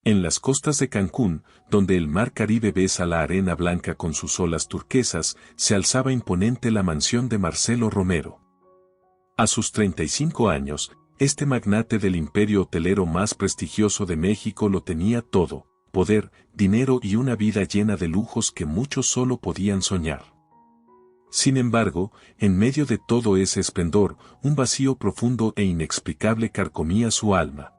En las costas de Cancún, donde el mar Caribe besa la arena blanca con sus olas turquesas, se alzaba imponente la mansión de Marcelo Romero. A sus 35 años, este magnate del imperio hotelero más prestigioso de México lo tenía todo: poder, dinero y una vida llena de lujos que muchos solo podían soñar. Sin embargo, en medio de todo ese esplendor, un vacío profundo e inexplicable carcomía su alma.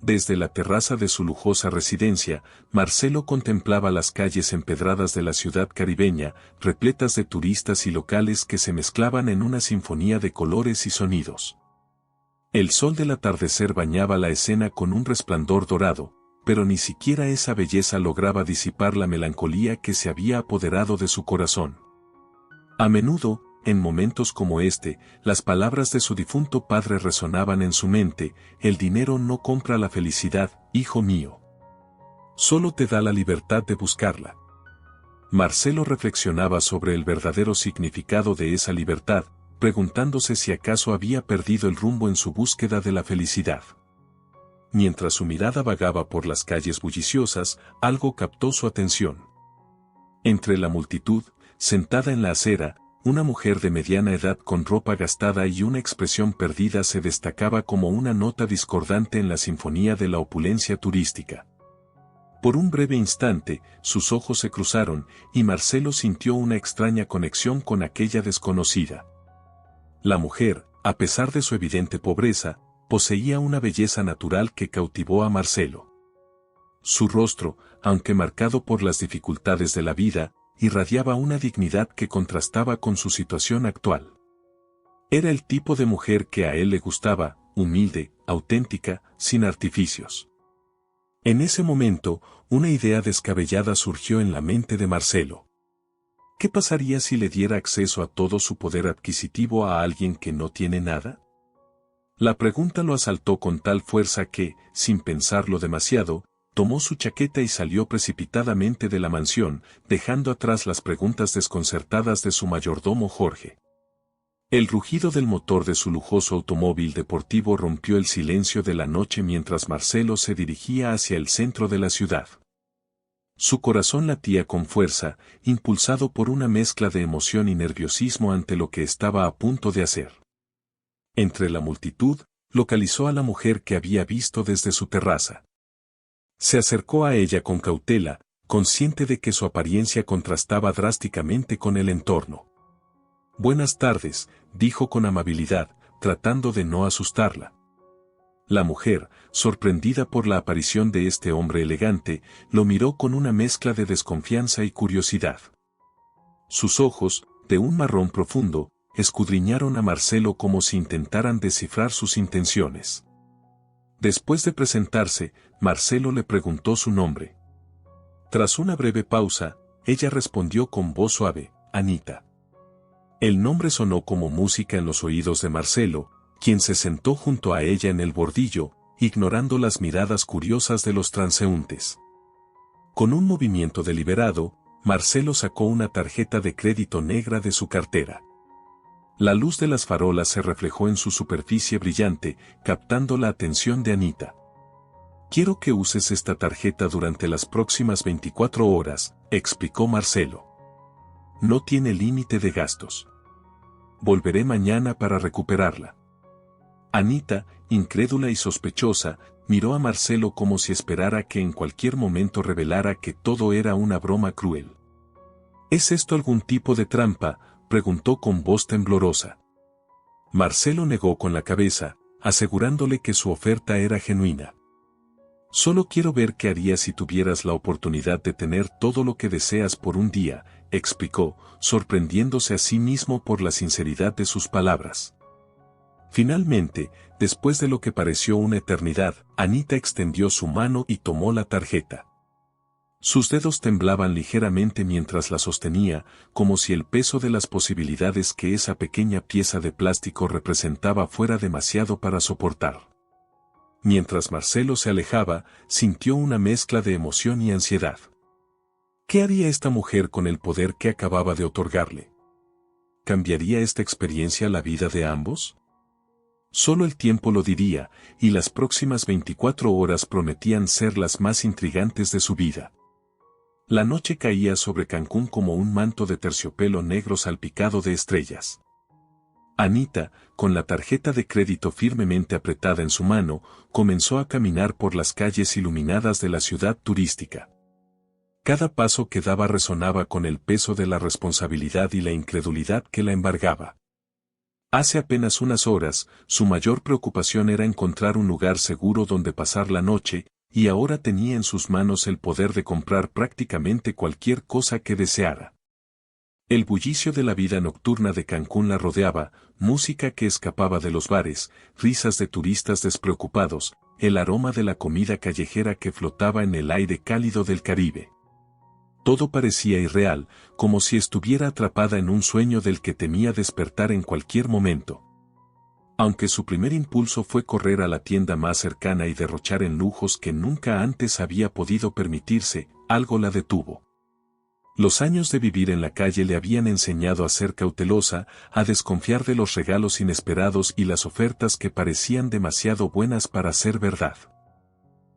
Desde la terraza de su lujosa residencia, Marcelo contemplaba las calles empedradas de la ciudad caribeña, repletas de turistas y locales que se mezclaban en una sinfonía de colores y sonidos. El sol del atardecer bañaba la escena con un resplandor dorado, pero ni siquiera esa belleza lograba disipar la melancolía que se había apoderado de su corazón. A menudo, en momentos como este, las palabras de su difunto padre resonaban en su mente: el dinero no compra la felicidad, hijo mío. Solo te da la libertad de buscarla. Marcelo reflexionaba sobre el verdadero significado de esa libertad, preguntándose si acaso había perdido el rumbo en su búsqueda de la felicidad. Mientras su mirada vagaba por las calles bulliciosas, algo captó su atención. Entre la multitud, sentada en la acera, una mujer de mediana edad con ropa gastada y una expresión perdida se destacaba como una nota discordante en la sinfonía de la opulencia turística. Por un breve instante, sus ojos se cruzaron, y Marcelo sintió una extraña conexión con aquella desconocida. La mujer, a pesar de su evidente pobreza, poseía una belleza natural que cautivó a Marcelo. Su rostro, aunque marcado por las dificultades de la vida, irradiaba una dignidad que contrastaba con su situación actual. Era el tipo de mujer que a él le gustaba: humilde, auténtica, sin artificios. En ese momento, una idea descabellada surgió en la mente de Marcelo. ¿Qué pasaría si le diera acceso a todo su poder adquisitivo a alguien que no tiene nada? La pregunta lo asaltó con tal fuerza que, sin pensarlo demasiado, tomó su chaqueta y salió precipitadamente de la mansión, dejando atrás las preguntas desconcertadas de su mayordomo Jorge. El rugido del motor de su lujoso automóvil deportivo rompió el silencio de la noche mientras Marcelo se dirigía hacia el centro de la ciudad. Su corazón latía con fuerza, impulsado por una mezcla de emoción y nerviosismo ante lo que estaba a punto de hacer. Entre la multitud, localizó a la mujer que había visto desde su terraza. Se acercó a ella con cautela, consciente de que su apariencia contrastaba drásticamente con el entorno. «Buenas tardes», dijo con amabilidad, tratando de no asustarla. La mujer, sorprendida por la aparición de este hombre elegante, lo miró con una mezcla de desconfianza y curiosidad. Sus ojos, de un marrón profundo, escudriñaron a Marcelo como si intentaran descifrar sus intenciones. Después de presentarse, Marcelo le preguntó su nombre. Tras una breve pausa, ella respondió con voz suave: Anita. El nombre sonó como música en los oídos de Marcelo, quien se sentó junto a ella en el bordillo, ignorando las miradas curiosas de los transeúntes. Con un movimiento deliberado, Marcelo sacó una tarjeta de crédito negra de su cartera. La luz de las farolas se reflejó en su superficie brillante, captando la atención de Anita. «Quiero que uses esta tarjeta durante las próximas 24 horas», explicó Marcelo. «No tiene límite de gastos. Volveré mañana para recuperarla». Anita, incrédula y sospechosa, miró a Marcelo como si esperara que en cualquier momento revelara que todo era una broma cruel. «¿Es esto algún tipo de trampa?», preguntó con voz temblorosa. Marcelo negó con la cabeza, asegurándole que su oferta era genuina. «Solo quiero ver qué harías si tuvieras la oportunidad de tener todo lo que deseas por un día», explicó, sorprendiéndose a sí mismo por la sinceridad de sus palabras. Finalmente, después de lo que pareció una eternidad, Anita extendió su mano y tomó la tarjeta. Sus dedos temblaban ligeramente mientras la sostenía, como si el peso de las posibilidades que esa pequeña pieza de plástico representaba fuera demasiado para soportar. Mientras Marcelo se alejaba, sintió una mezcla de emoción y ansiedad. ¿Qué haría esta mujer con el poder que acababa de otorgarle? ¿Cambiaría esta experiencia la vida de ambos? Solo el tiempo lo diría, y las próximas 24 horas prometían ser las más intrigantes de su vida. La noche caía sobre Cancún como un manto de terciopelo negro salpicado de estrellas. Anita, con la tarjeta de crédito firmemente apretada en su mano, comenzó a caminar por las calles iluminadas de la ciudad turística. Cada paso que daba resonaba con el peso de la responsabilidad y la incredulidad que la embargaba. Hace apenas unas horas, su mayor preocupación era encontrar un lugar seguro donde pasar la noche, y ahora tenía en sus manos el poder de comprar prácticamente cualquier cosa que deseara. El bullicio de la vida nocturna de Cancún la rodeaba, música que escapaba de los bares, risas de turistas despreocupados, el aroma de la comida callejera que flotaba en el aire cálido del Caribe. Todo parecía irreal, como si estuviera atrapada en un sueño del que temía despertar en cualquier momento. Aunque su primer impulso fue correr a la tienda más cercana y derrochar en lujos que nunca antes había podido permitirse, algo la detuvo. Los años de vivir en la calle le habían enseñado a ser cautelosa, a desconfiar de los regalos inesperados y las ofertas que parecían demasiado buenas para ser verdad.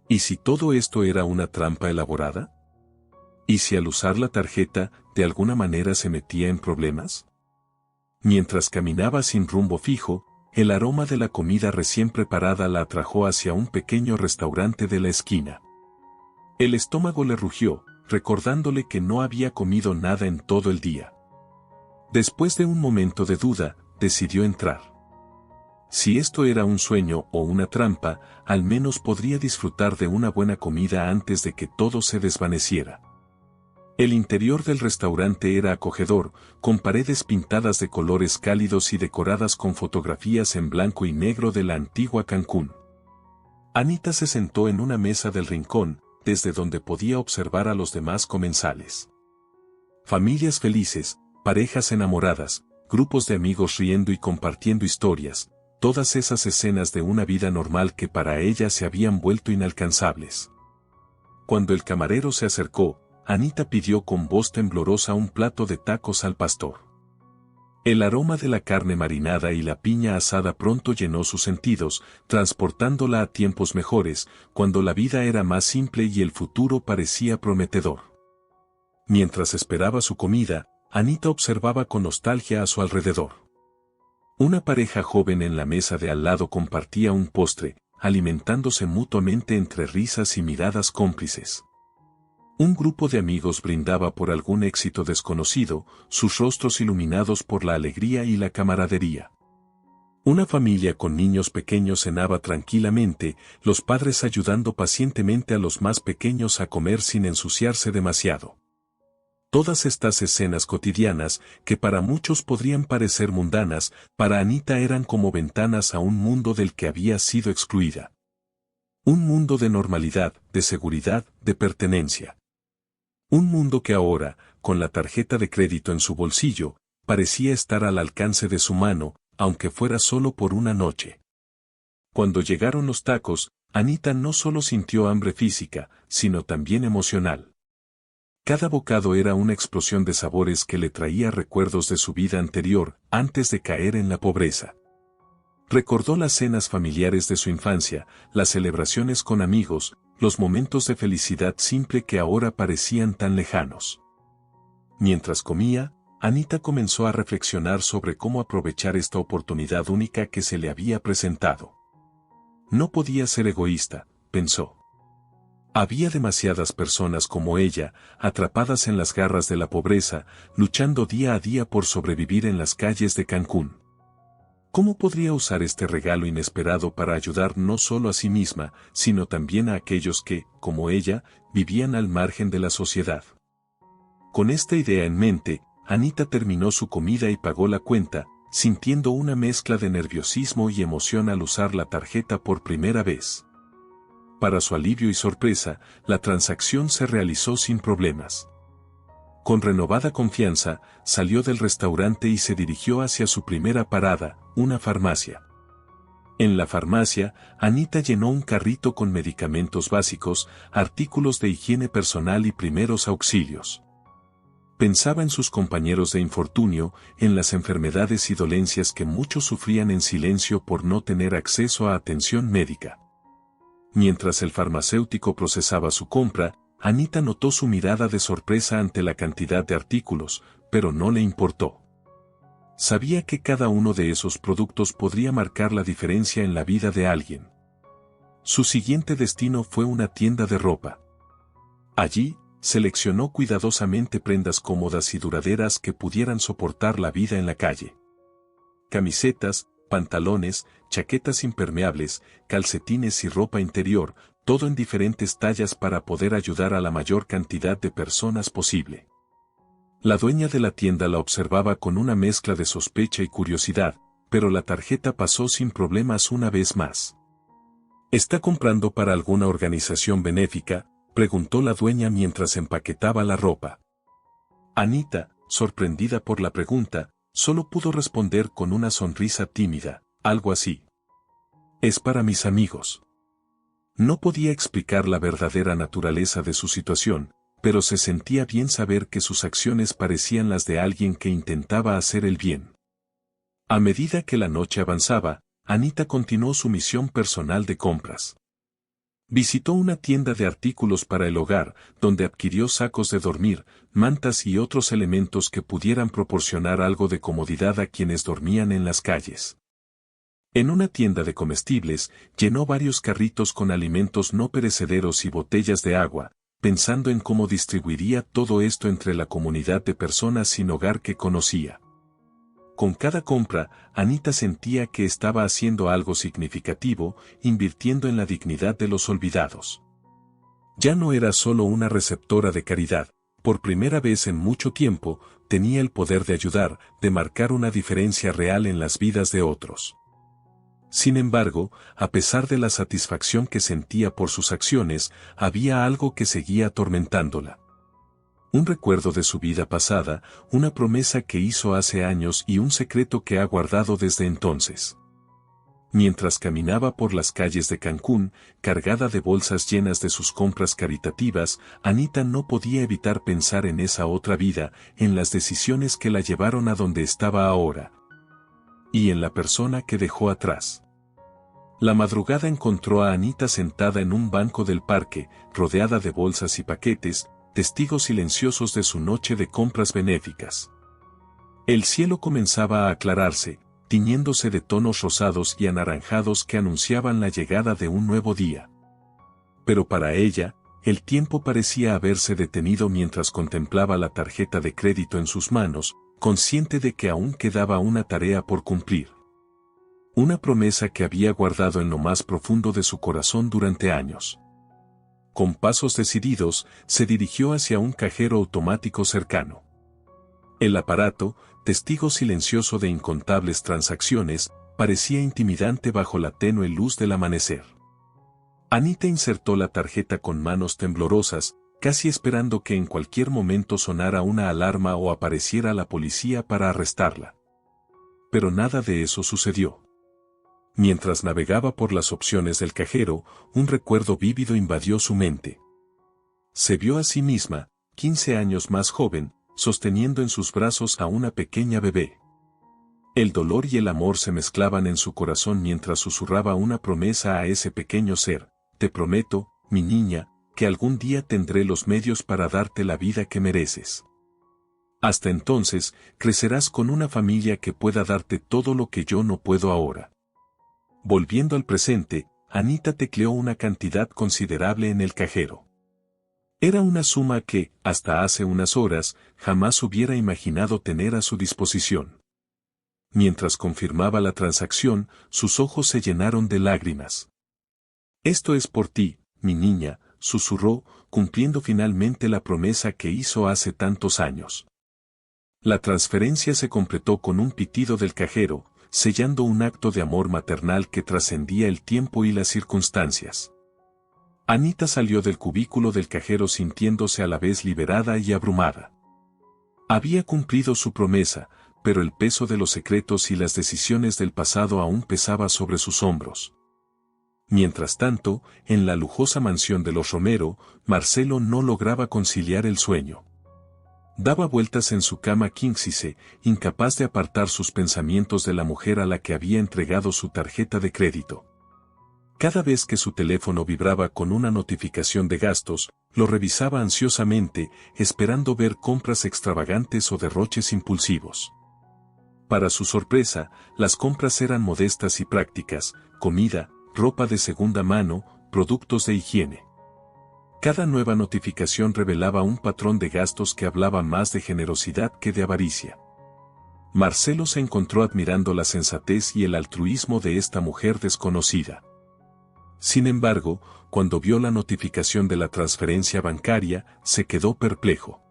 ¿Y si todo esto era una trampa elaborada? ¿Y si al usar la tarjeta, de alguna manera se metía en problemas? Mientras caminaba sin rumbo fijo, el aroma de la comida recién preparada la atrajo hacia un pequeño restaurante de la esquina. El estómago le rugió, recordándole que no había comido nada en todo el día. Después de un momento de duda, decidió entrar. Si esto era un sueño o una trampa, al menos podría disfrutar de una buena comida antes de que todo se desvaneciera. El interior del restaurante era acogedor, con paredes pintadas de colores cálidos y decoradas con fotografías en blanco y negro de la antigua Cancún. Anita se sentó en una mesa del rincón, desde donde podía observar a los demás comensales. Familias felices, parejas enamoradas, grupos de amigos riendo y compartiendo historias, todas esas escenas de una vida normal que para ella se habían vuelto inalcanzables. Cuando el camarero se acercó, Anita pidió con voz temblorosa un plato de tacos al pastor. El aroma de la carne marinada y la piña asada pronto llenó sus sentidos, transportándola a tiempos mejores, cuando la vida era más simple y el futuro parecía prometedor. Mientras esperaba su comida, Anita observaba con nostalgia a su alrededor. Una pareja joven en la mesa de al lado compartía un postre, alimentándose mutuamente entre risas y miradas cómplices. Un grupo de amigos brindaba por algún éxito desconocido, sus rostros iluminados por la alegría y la camaradería. Una familia con niños pequeños cenaba tranquilamente, los padres ayudando pacientemente a los más pequeños a comer sin ensuciarse demasiado. Todas estas escenas cotidianas, que para muchos podrían parecer mundanas, para Anita eran como ventanas a un mundo del que había sido excluida. Un mundo de normalidad, de seguridad, de pertenencia. Un mundo que ahora, con la tarjeta de crédito en su bolsillo, parecía estar al alcance de su mano, aunque fuera solo por una noche. Cuando llegaron los tacos, Anita no solo sintió hambre física, sino también emocional. Cada bocado era una explosión de sabores que le traía recuerdos de su vida anterior, antes de caer en la pobreza. Recordó las cenas familiares de su infancia, las celebraciones con amigos, los momentos de felicidad simple que ahora parecían tan lejanos. Mientras comía, Anita comenzó a reflexionar sobre cómo aprovechar esta oportunidad única que se le había presentado. No podía ser egoísta, pensó. Había demasiadas personas como ella, atrapadas en las garras de la pobreza, luchando día a día por sobrevivir en las calles de Cancún. ¿Cómo podría usar este regalo inesperado para ayudar no solo a sí misma, sino también a aquellos que, como ella, vivían al margen de la sociedad? Con esta idea en mente, Anita terminó su comida y pagó la cuenta, sintiendo una mezcla de nerviosismo y emoción al usar la tarjeta por primera vez. Para su alivio y sorpresa, la transacción se realizó sin problemas. Con renovada confianza, salió del restaurante y se dirigió hacia su primera parada, una farmacia. En la farmacia, Anita llenó un carrito con medicamentos básicos, artículos de higiene personal y primeros auxilios. Pensaba en sus compañeros de infortunio, en las enfermedades y dolencias que muchos sufrían en silencio por no tener acceso a atención médica. Mientras el farmacéutico procesaba su compra, Anita notó su mirada de sorpresa ante la cantidad de artículos, pero no le importó. Sabía que cada uno de esos productos podría marcar la diferencia en la vida de alguien. Su siguiente destino fue una tienda de ropa. Allí, seleccionó cuidadosamente prendas cómodas y duraderas que pudieran soportar la vida en la calle. Camisetas, pantalones, chaquetas impermeables, calcetines y ropa interior, todo en diferentes tallas para poder ayudar a la mayor cantidad de personas posible. La dueña de la tienda la observaba con una mezcla de sospecha y curiosidad, pero la tarjeta pasó sin problemas una vez más. ¿Está comprando para alguna organización benéfica?, preguntó la dueña mientras empaquetaba la ropa. Anita, sorprendida por la pregunta, solo pudo responder con una sonrisa tímida, algo así. Es para mis amigos. No podía explicar la verdadera naturaleza de su situación, pero se sentía bien saber que sus acciones parecían las de alguien que intentaba hacer el bien. A medida que la noche avanzaba, Anita continuó su misión personal de compras. Visitó una tienda de artículos para el hogar, donde adquirió sacos de dormir, mantas y otros elementos que pudieran proporcionar algo de comodidad a quienes dormían en las calles. En una tienda de comestibles, llenó varios carritos con alimentos no perecederos y botellas de agua, pensando en cómo distribuiría todo esto entre la comunidad de personas sin hogar que conocía. Con cada compra, Anita sentía que estaba haciendo algo significativo, invirtiendo en la dignidad de los olvidados. Ya no era solo una receptora de caridad, por primera vez en mucho tiempo, tenía el poder de ayudar, de marcar una diferencia real en las vidas de otros. Sin embargo, a pesar de la satisfacción que sentía por sus acciones, había algo que seguía atormentándola. Un recuerdo de su vida pasada, una promesa que hizo hace años y un secreto que ha guardado desde entonces. Mientras caminaba por las calles de Cancún, cargada de bolsas llenas de sus compras caritativas, Anita no podía evitar pensar en esa otra vida, en las decisiones que la llevaron a donde estaba ahora. Y en la persona que dejó atrás. La madrugada encontró a Anita sentada en un banco del parque, rodeada de bolsas y paquetes, testigos silenciosos de su noche de compras benéficas. El cielo comenzaba a aclararse, tiñéndose de tonos rosados y anaranjados que anunciaban la llegada de un nuevo día. Pero para ella, el tiempo parecía haberse detenido mientras contemplaba la tarjeta de crédito en sus manos, consciente de que aún quedaba una tarea por cumplir. Una promesa que había guardado en lo más profundo de su corazón durante años. Con pasos decididos, se dirigió hacia un cajero automático cercano. El aparato, testigo silencioso de incontables transacciones, parecía intimidante bajo la tenue luz del amanecer. Anita insertó la tarjeta con manos temblorosas, casi esperando que en cualquier momento sonara una alarma o apareciera la policía para arrestarla. Pero nada de eso sucedió. Mientras navegaba por las opciones del cajero, un recuerdo vívido invadió su mente. Se vio a sí misma, 15 años más joven, sosteniendo en sus brazos a una pequeña bebé. El dolor y el amor se mezclaban en su corazón mientras susurraba una promesa a ese pequeño ser: te prometo, mi niña, que algún día tendré los medios para darte la vida que mereces. Hasta entonces, crecerás con una familia que pueda darte todo lo que yo no puedo ahora. Volviendo al presente, Anita tecleó una cantidad considerable en el cajero. Era una suma que, hasta hace unas horas, jamás hubiera imaginado tener a su disposición. Mientras confirmaba la transacción, sus ojos se llenaron de lágrimas. Esto es por ti, mi niña, susurró, cumpliendo finalmente la promesa que hizo hace tantos años. La transferencia se completó con un pitido del cajero, sellando un acto de amor maternal que trascendía el tiempo y las circunstancias. Anita salió del cubículo del cajero sintiéndose a la vez liberada y abrumada. Había cumplido su promesa, pero el peso de los secretos y las decisiones del pasado aún pesaba sobre sus hombros. Mientras tanto, en la lujosa mansión de los Romero, Marcelo no lograba conciliar el sueño. Daba vueltas en su cama quínxice, incapaz de apartar sus pensamientos de la mujer a la que había entregado su tarjeta de crédito. Cada vez que su teléfono vibraba con una notificación de gastos, lo revisaba ansiosamente, esperando ver compras extravagantes o derroches impulsivos. Para su sorpresa, las compras eran modestas y prácticas: comida, ropa de segunda mano, productos de higiene. Cada nueva notificación revelaba un patrón de gastos que hablaba más de generosidad que de avaricia. Marcelo se encontró admirando la sensatez y el altruismo de esta mujer desconocida. Sin embargo, cuando vio la notificación de la transferencia bancaria, se quedó perplejo.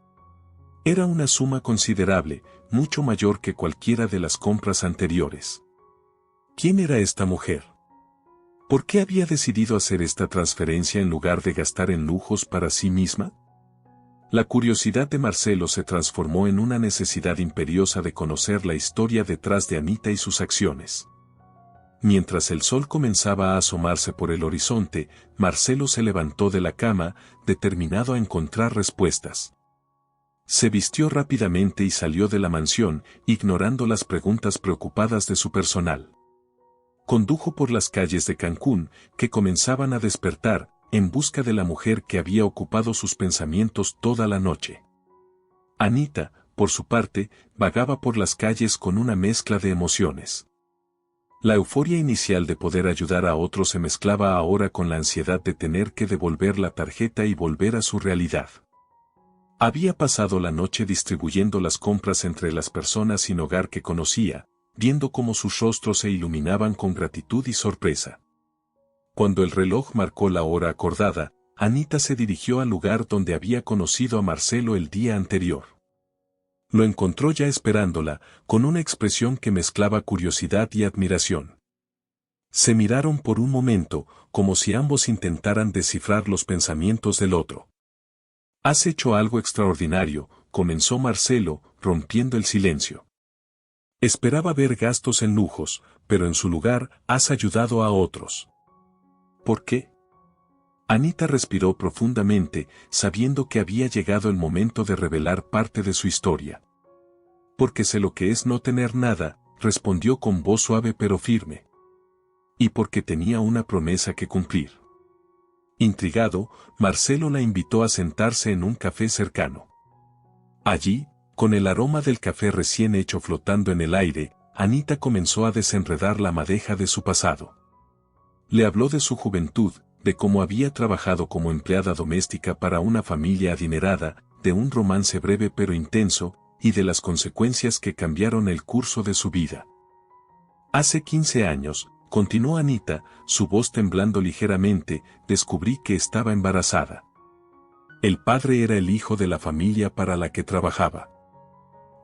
Era una suma considerable, mucho mayor que cualquiera de las compras anteriores. ¿Quién era esta mujer? ¿Por qué había decidido hacer esta transferencia en lugar de gastar en lujos para sí misma? La curiosidad de Marcelo se transformó en una necesidad imperiosa de conocer la historia detrás de Anita y sus acciones. Mientras el sol comenzaba a asomarse por el horizonte, Marcelo se levantó de la cama, determinado a encontrar respuestas. Se vistió rápidamente y salió de la mansión, ignorando las preguntas preocupadas de su personal. Condujo por las calles de Cancún, que comenzaban a despertar, en busca de la mujer que había ocupado sus pensamientos toda la noche. Anita, por su parte, vagaba por las calles con una mezcla de emociones. La euforia inicial de poder ayudar a otros se mezclaba ahora con la ansiedad de tener que devolver la tarjeta y volver a su realidad. Había pasado la noche distribuyendo las compras entre las personas sin hogar que conocía, viendo cómo sus rostros se iluminaban con gratitud y sorpresa. Cuando el reloj marcó la hora acordada, Anita se dirigió al lugar donde había conocido a Marcelo el día anterior. Lo encontró ya esperándola, con una expresión que mezclaba curiosidad y admiración. Se miraron por un momento, como si ambos intentaran descifrar los pensamientos del otro. «Has hecho algo extraordinario», comenzó Marcelo, rompiendo el silencio. «Esperaba ver gastos en lujos, pero en su lugar has ayudado a otros». «¿Por qué?». Anita respiró profundamente, sabiendo que había llegado el momento de revelar parte de su historia. «Porque sé lo que es no tener nada», respondió con voz suave pero firme. «Y porque tenía una promesa que cumplir». Intrigado, Marcelo la invitó a sentarse en un café cercano. Allí, con el aroma del café recién hecho flotando en el aire, Anita comenzó a desenredar la madeja de su pasado. Le habló de su juventud, de cómo había trabajado como empleada doméstica para una familia adinerada, de un romance breve pero intenso, y de las consecuencias que cambiaron el curso de su vida. «Hace 15 años», continuó Anita, su voz temblando ligeramente, «descubrí que estaba embarazada. El padre era el hijo de la familia para la que trabajaba.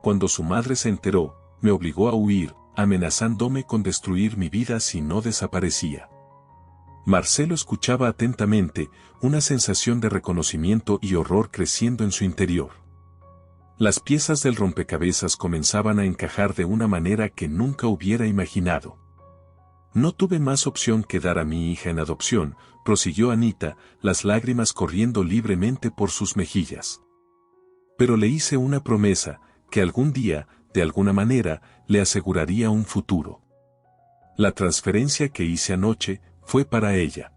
Cuando su madre se enteró, me obligó a huir, amenazándome con destruir mi vida si no desaparecía». Marcelo escuchaba atentamente, una sensación de reconocimiento y horror creciendo en su interior. Las piezas del rompecabezas comenzaban a encajar de una manera que nunca hubiera imaginado. «No tuve más opción que dar a mi hija en adopción», prosiguió Anita, las lágrimas corriendo libremente por sus mejillas. «Pero le hice una promesa, que algún día, de alguna manera, le aseguraría un futuro. La transferencia que hice anoche fue para ella».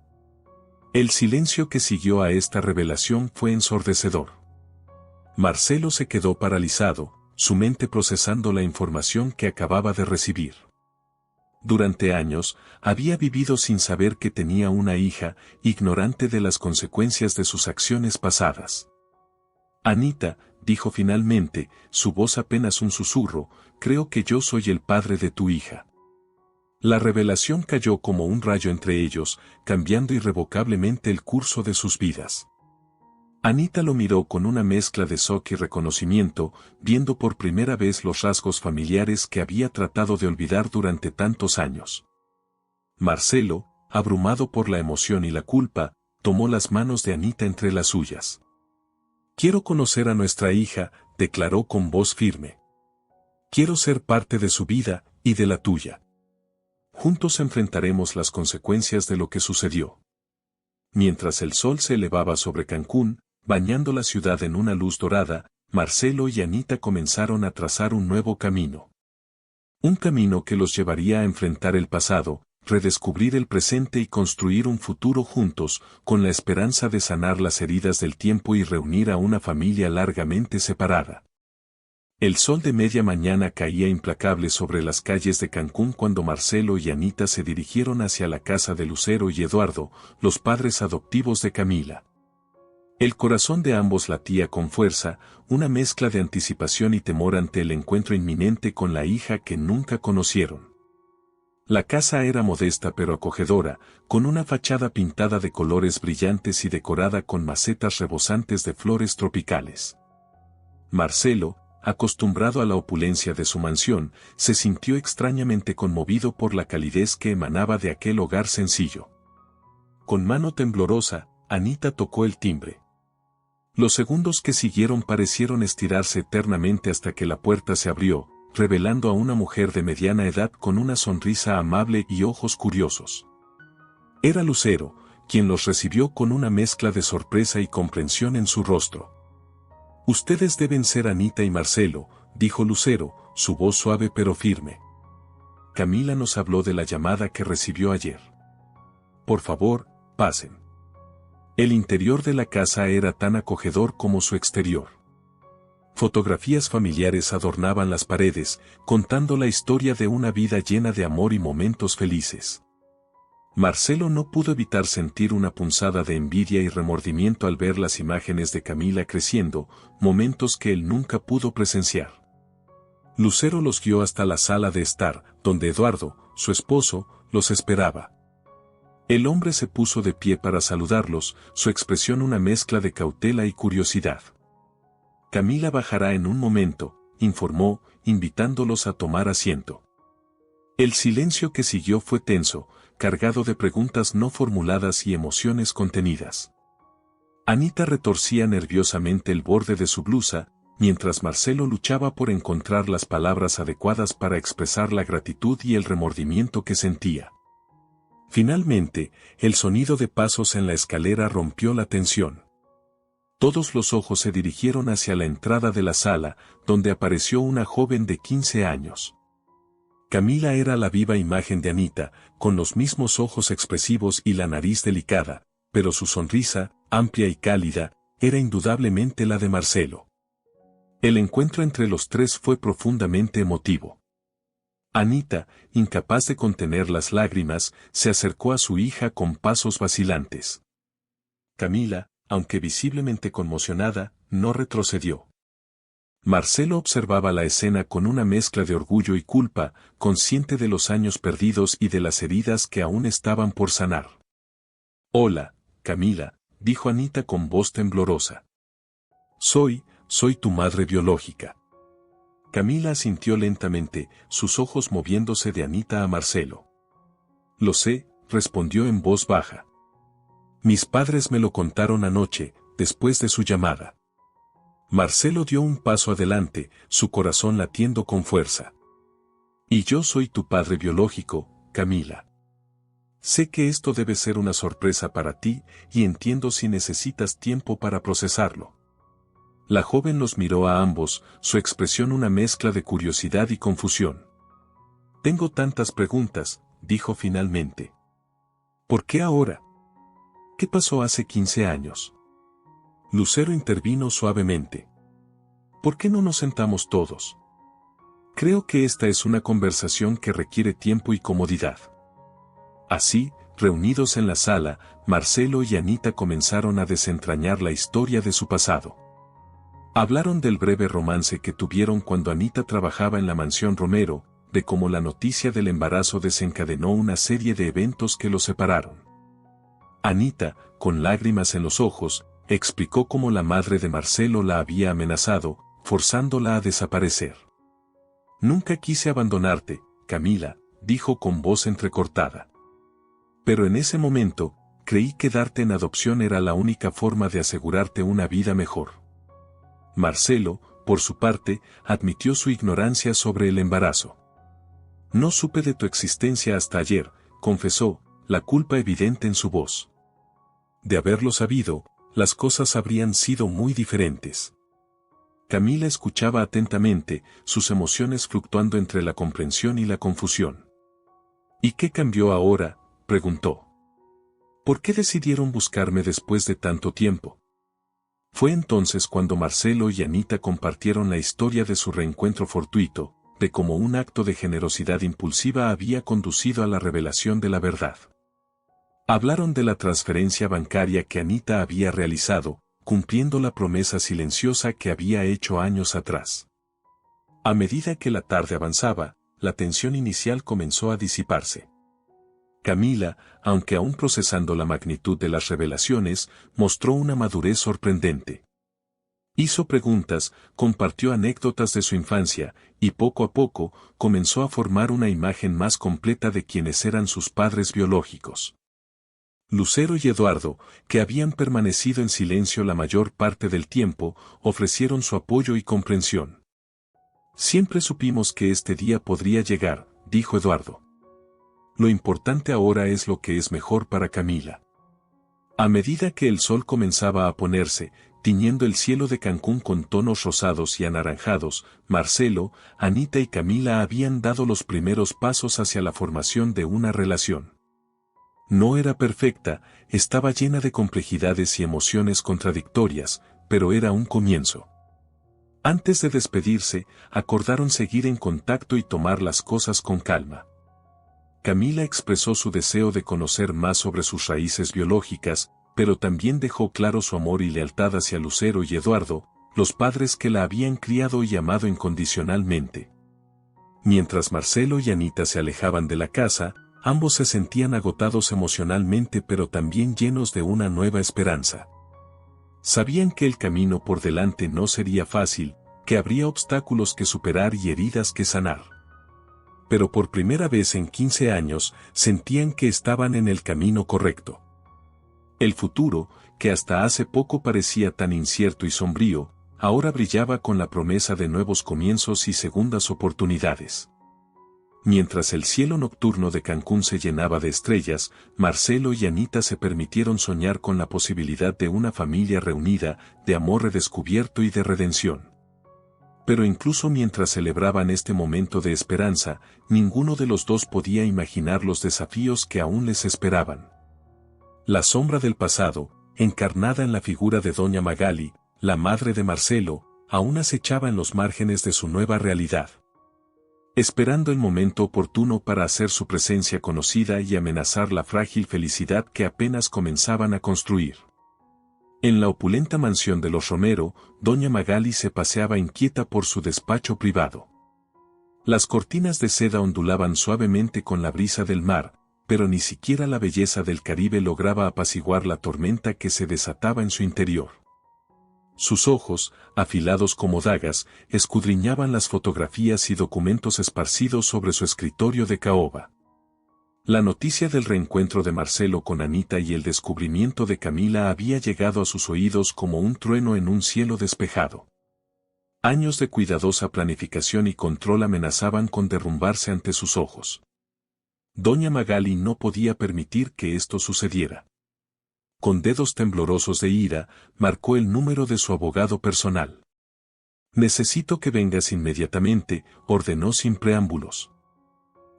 El silencio que siguió a esta revelación fue ensordecedor. Marcelo se quedó paralizado, su mente procesando la información que acababa de recibir. Durante años, había vivido sin saber que tenía una hija, ignorante de las consecuencias de sus acciones pasadas. «Anita», dijo finalmente, su voz apenas un susurro, «creo que yo soy el padre de tu hija». La revelación cayó como un rayo entre ellos, cambiando irrevocablemente el curso de sus vidas. Anita lo miró con una mezcla de shock y reconocimiento, viendo por primera vez los rasgos familiares que había tratado de olvidar durante tantos años. Marcelo, abrumado por la emoción y la culpa, tomó las manos de Anita entre las suyas. «Quiero conocer a nuestra hija», declaró con voz firme. «Quiero ser parte de su vida, y de la tuya. Juntos enfrentaremos las consecuencias de lo que sucedió». Mientras el sol se elevaba sobre Cancún, bañando la ciudad en una luz dorada, Marcelo y Anita comenzaron a trazar un nuevo camino. Un camino que los llevaría a enfrentar el pasado, redescubrir el presente y construir un futuro juntos, con la esperanza de sanar las heridas del tiempo y reunir a una familia largamente separada. El sol de media mañana caía implacable sobre las calles de Cancún cuando Marcelo y Anita se dirigieron hacia la casa de Lucero y Eduardo, los padres adoptivos de Camila. El corazón de ambos latía con fuerza, una mezcla de anticipación y temor ante el encuentro inminente con la hija que nunca conocieron. La casa era modesta pero acogedora, con una fachada pintada de colores brillantes y decorada con macetas rebosantes de flores tropicales. Marcelo, acostumbrado a la opulencia de su mansión, se sintió extrañamente conmovido por la calidez que emanaba de aquel hogar sencillo. Con mano temblorosa, Anita tocó el timbre. Los segundos que siguieron parecieron estirarse eternamente hasta que la puerta se abrió, revelando a una mujer de mediana edad con una sonrisa amable y ojos curiosos. Era Lucero, quien los recibió con una mezcla de sorpresa y comprensión en su rostro. «Ustedes deben ser Anita y Marcelo», dijo Lucero, su voz suave pero firme. «Camila nos habló de la llamada que recibió ayer. Por favor, pasen». El interior de la casa era tan acogedor como su exterior. Fotografías familiares adornaban las paredes, contando la historia de una vida llena de amor y momentos felices. Marcelo no pudo evitar sentir una punzada de envidia y remordimiento al ver las imágenes de Camila creciendo, momentos que él nunca pudo presenciar. Lucero los guió hasta la sala de estar, donde Eduardo, su esposo, los esperaba. El hombre se puso de pie para saludarlos, su expresión una mezcla de cautela y curiosidad. «Camila bajará en un momento», informó, invitándolos a tomar asiento. El silencio que siguió fue tenso, cargado de preguntas no formuladas y emociones contenidas. Anita retorcía nerviosamente el borde de su blusa, mientras Marcelo luchaba por encontrar las palabras adecuadas para expresar la gratitud y el remordimiento que sentía. Finalmente, el sonido de pasos en la escalera rompió la tensión. Todos los ojos se dirigieron hacia la entrada de la sala, donde apareció una joven de 15 años. Camila era la viva imagen de Anita, con los mismos ojos expresivos y la nariz delicada, pero su sonrisa, amplia y cálida, era indudablemente la de Marcelo. El encuentro entre los tres fue profundamente emotivo. Anita, incapaz de contener las lágrimas, se acercó a su hija con pasos vacilantes. Camila, aunque visiblemente conmocionada, no retrocedió. Marcelo observaba la escena con una mezcla de orgullo y culpa, consciente de los años perdidos y de las heridas que aún estaban por sanar. «Hola, Camila», dijo Anita con voz temblorosa. Soy tu madre biológica». Camila asintió lentamente, sus ojos moviéndose de Anita a Marcelo. «Lo sé», respondió en voz baja. «Mis padres me lo contaron anoche, después de su llamada». Marcelo dio un paso adelante, su corazón latiendo con fuerza. «Y yo soy tu padre biológico, Camila. Sé que esto debe ser una sorpresa para ti, y entiendo si necesitas tiempo para procesarlo». La joven los miró a ambos, su expresión una mezcla de curiosidad y confusión. «Tengo tantas preguntas», dijo finalmente. «¿Por qué ahora? ¿Qué pasó hace 15 años?» Lucero intervino suavemente. «¿Por qué no nos sentamos todos? Creo que esta es una conversación que requiere tiempo y comodidad». Así, reunidos en la sala, Marcelo y Anita comenzaron a desentrañar la historia de su pasado. Hablaron del breve romance que tuvieron cuando Anita trabajaba en la mansión Romero, de cómo la noticia del embarazo desencadenó una serie de eventos que los separaron. Anita, con lágrimas en los ojos, explicó cómo la madre de Marcelo la había amenazado, forzándola a desaparecer. «Nunca quise abandonarte, Camila», dijo con voz entrecortada. «Pero en ese momento, creí que darte en adopción era la única forma de asegurarte una vida mejor». Marcelo, por su parte, admitió su ignorancia sobre el embarazo. «No supe de tu existencia hasta ayer», confesó, la culpa evidente en su voz. «De haberlo sabido, las cosas habrían sido muy diferentes». Camila escuchaba atentamente, sus emociones fluctuando entre la comprensión y la confusión. ¿Y qué cambió ahora?, preguntó. ¿Por qué decidieron buscarme después de tanto tiempo? Fue entonces cuando Marcelo y Anita compartieron la historia de su reencuentro fortuito, de cómo un acto de generosidad impulsiva había conducido a la revelación de la verdad. Hablaron de la transferencia bancaria que Anita había realizado, cumpliendo la promesa silenciosa que había hecho años atrás. A medida que la tarde avanzaba, la tensión inicial comenzó a disiparse. Camila, aunque aún procesando la magnitud de las revelaciones, mostró una madurez sorprendente. Hizo preguntas, compartió anécdotas de su infancia, y poco a poco, comenzó a formar una imagen más completa de quienes eran sus padres biológicos. Lucero y Eduardo, que habían permanecido en silencio la mayor parte del tiempo, ofrecieron su apoyo y comprensión. Siempre supimos que este día podría llegar, dijo Eduardo. Lo importante ahora es lo que es mejor para Camila. A medida que el sol comenzaba a ponerse, tiñendo el cielo de Cancún con tonos rosados y anaranjados, Marcelo, Anita y Camila habían dado los primeros pasos hacia la formación de una relación. No era perfecta, estaba llena de complejidades y emociones contradictorias, pero era un comienzo. Antes de despedirse, acordaron seguir en contacto y tomar las cosas con calma. Camila expresó su deseo de conocer más sobre sus raíces biológicas, pero también dejó claro su amor y lealtad hacia Lucero y Eduardo, los padres que la habían criado y amado incondicionalmente. Mientras Marcelo y Anita se alejaban de la casa, ambos se sentían agotados emocionalmente pero también llenos de una nueva esperanza. Sabían que el camino por delante no sería fácil, que habría obstáculos que superar y heridas que sanar. Pero por primera vez en 15 años, sentían que estaban en el camino correcto. El futuro, que hasta hace poco parecía tan incierto y sombrío, ahora brillaba con la promesa de nuevos comienzos y segundas oportunidades. Mientras el cielo nocturno de Cancún se llenaba de estrellas, Marcelo y Anita se permitieron soñar con la posibilidad de una familia reunida, de amor redescubierto y de redención. Pero incluso mientras celebraban este momento de esperanza, ninguno de los dos podía imaginar los desafíos que aún les esperaban. La sombra del pasado, encarnada en la figura de Doña Magali, la madre de Marcelo, aún acechaba en los márgenes de su nueva realidad. Esperando el momento oportuno para hacer su presencia conocida y amenazar la frágil felicidad que apenas comenzaban a construir. En la opulenta mansión de los Romero, Doña Magali se paseaba inquieta por su despacho privado. Las cortinas de seda ondulaban suavemente con la brisa del mar, pero ni siquiera la belleza del Caribe lograba apaciguar la tormenta que se desataba en su interior. Sus ojos, afilados como dagas, escudriñaban las fotografías y documentos esparcidos sobre su escritorio de caoba. La noticia del reencuentro de Marcelo con Anita y el descubrimiento de Camila había llegado a sus oídos como un trueno en un cielo despejado. Años de cuidadosa planificación y control amenazaban con derrumbarse ante sus ojos. Doña Magali no podía permitir que esto sucediera. Con dedos temblorosos de ira, marcó el número de su abogado personal. «Necesito que vengas inmediatamente», ordenó sin preámbulos.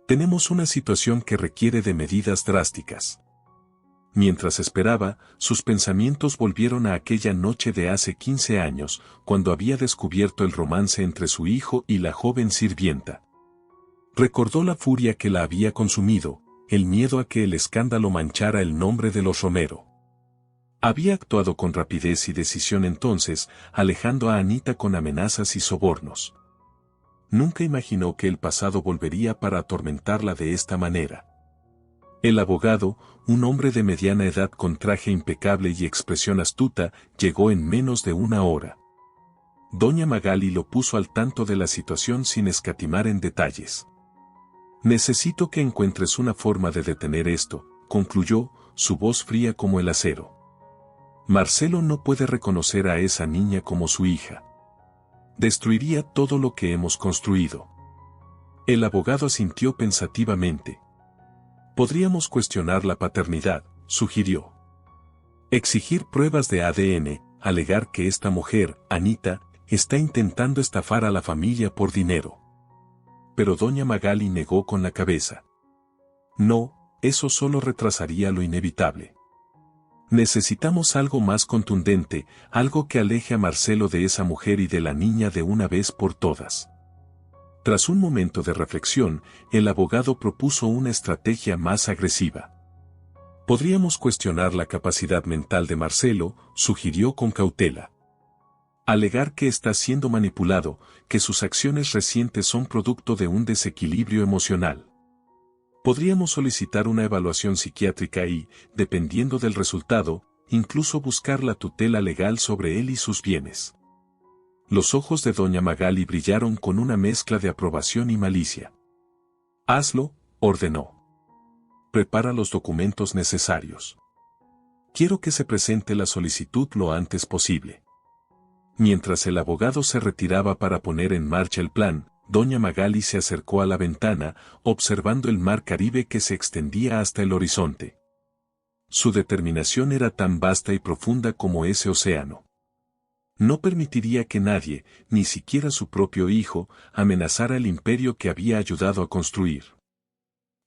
«Tenemos una situación que requiere de medidas drásticas». Mientras esperaba, sus pensamientos volvieron a aquella noche de hace 15 años, cuando había descubierto el romance entre su hijo y la joven sirvienta. Recordó la furia que la había consumido, el miedo a que el escándalo manchara el nombre de los Romero. Había actuado con rapidez y decisión entonces, alejando a Anita con amenazas y sobornos. Nunca imaginó que el pasado volvería para atormentarla de esta manera. El abogado, un hombre de mediana edad con traje impecable y expresión astuta, llegó en menos de una hora. Doña Magali lo puso al tanto de la situación sin escatimar en detalles. «Necesito que encuentres una forma de detener esto», concluyó, su voz fría como el acero. «Marcelo no puede reconocer a esa niña como su hija. Destruiría todo lo que hemos construido». El abogado asintió pensativamente. «Podríamos cuestionar la paternidad», sugirió. «Exigir pruebas de ADN, alegar que esta mujer, Anita, está intentando estafar a la familia por dinero. Pero doña Magali negó con la cabeza. No, eso solo retrasaría lo inevitable. Necesitamos algo más contundente, algo que aleje a Marcelo de esa mujer y de la niña de una vez por todas. Tras un momento de reflexión, el abogado propuso una estrategia más agresiva. Podríamos cuestionar la capacidad mental de Marcelo, sugirió con cautela. Alegar que está siendo manipulado, que sus acciones recientes son producto de un desequilibrio emocional. Podríamos solicitar una evaluación psiquiátrica y, dependiendo del resultado, incluso buscar la tutela legal sobre él y sus bienes. Los ojos de doña Magali brillaron con una mezcla de aprobación y malicia. Hazlo, ordenó. Prepara los documentos necesarios. Quiero que se presente la solicitud lo antes posible. Mientras el abogado se retiraba para poner en marcha el plan, doña Magali se acercó a la ventana, observando el mar Caribe que se extendía hasta el horizonte. Su determinación era tan vasta y profunda como ese océano. No permitiría que nadie, ni siquiera su propio hijo, amenazara el imperio que había ayudado a construir.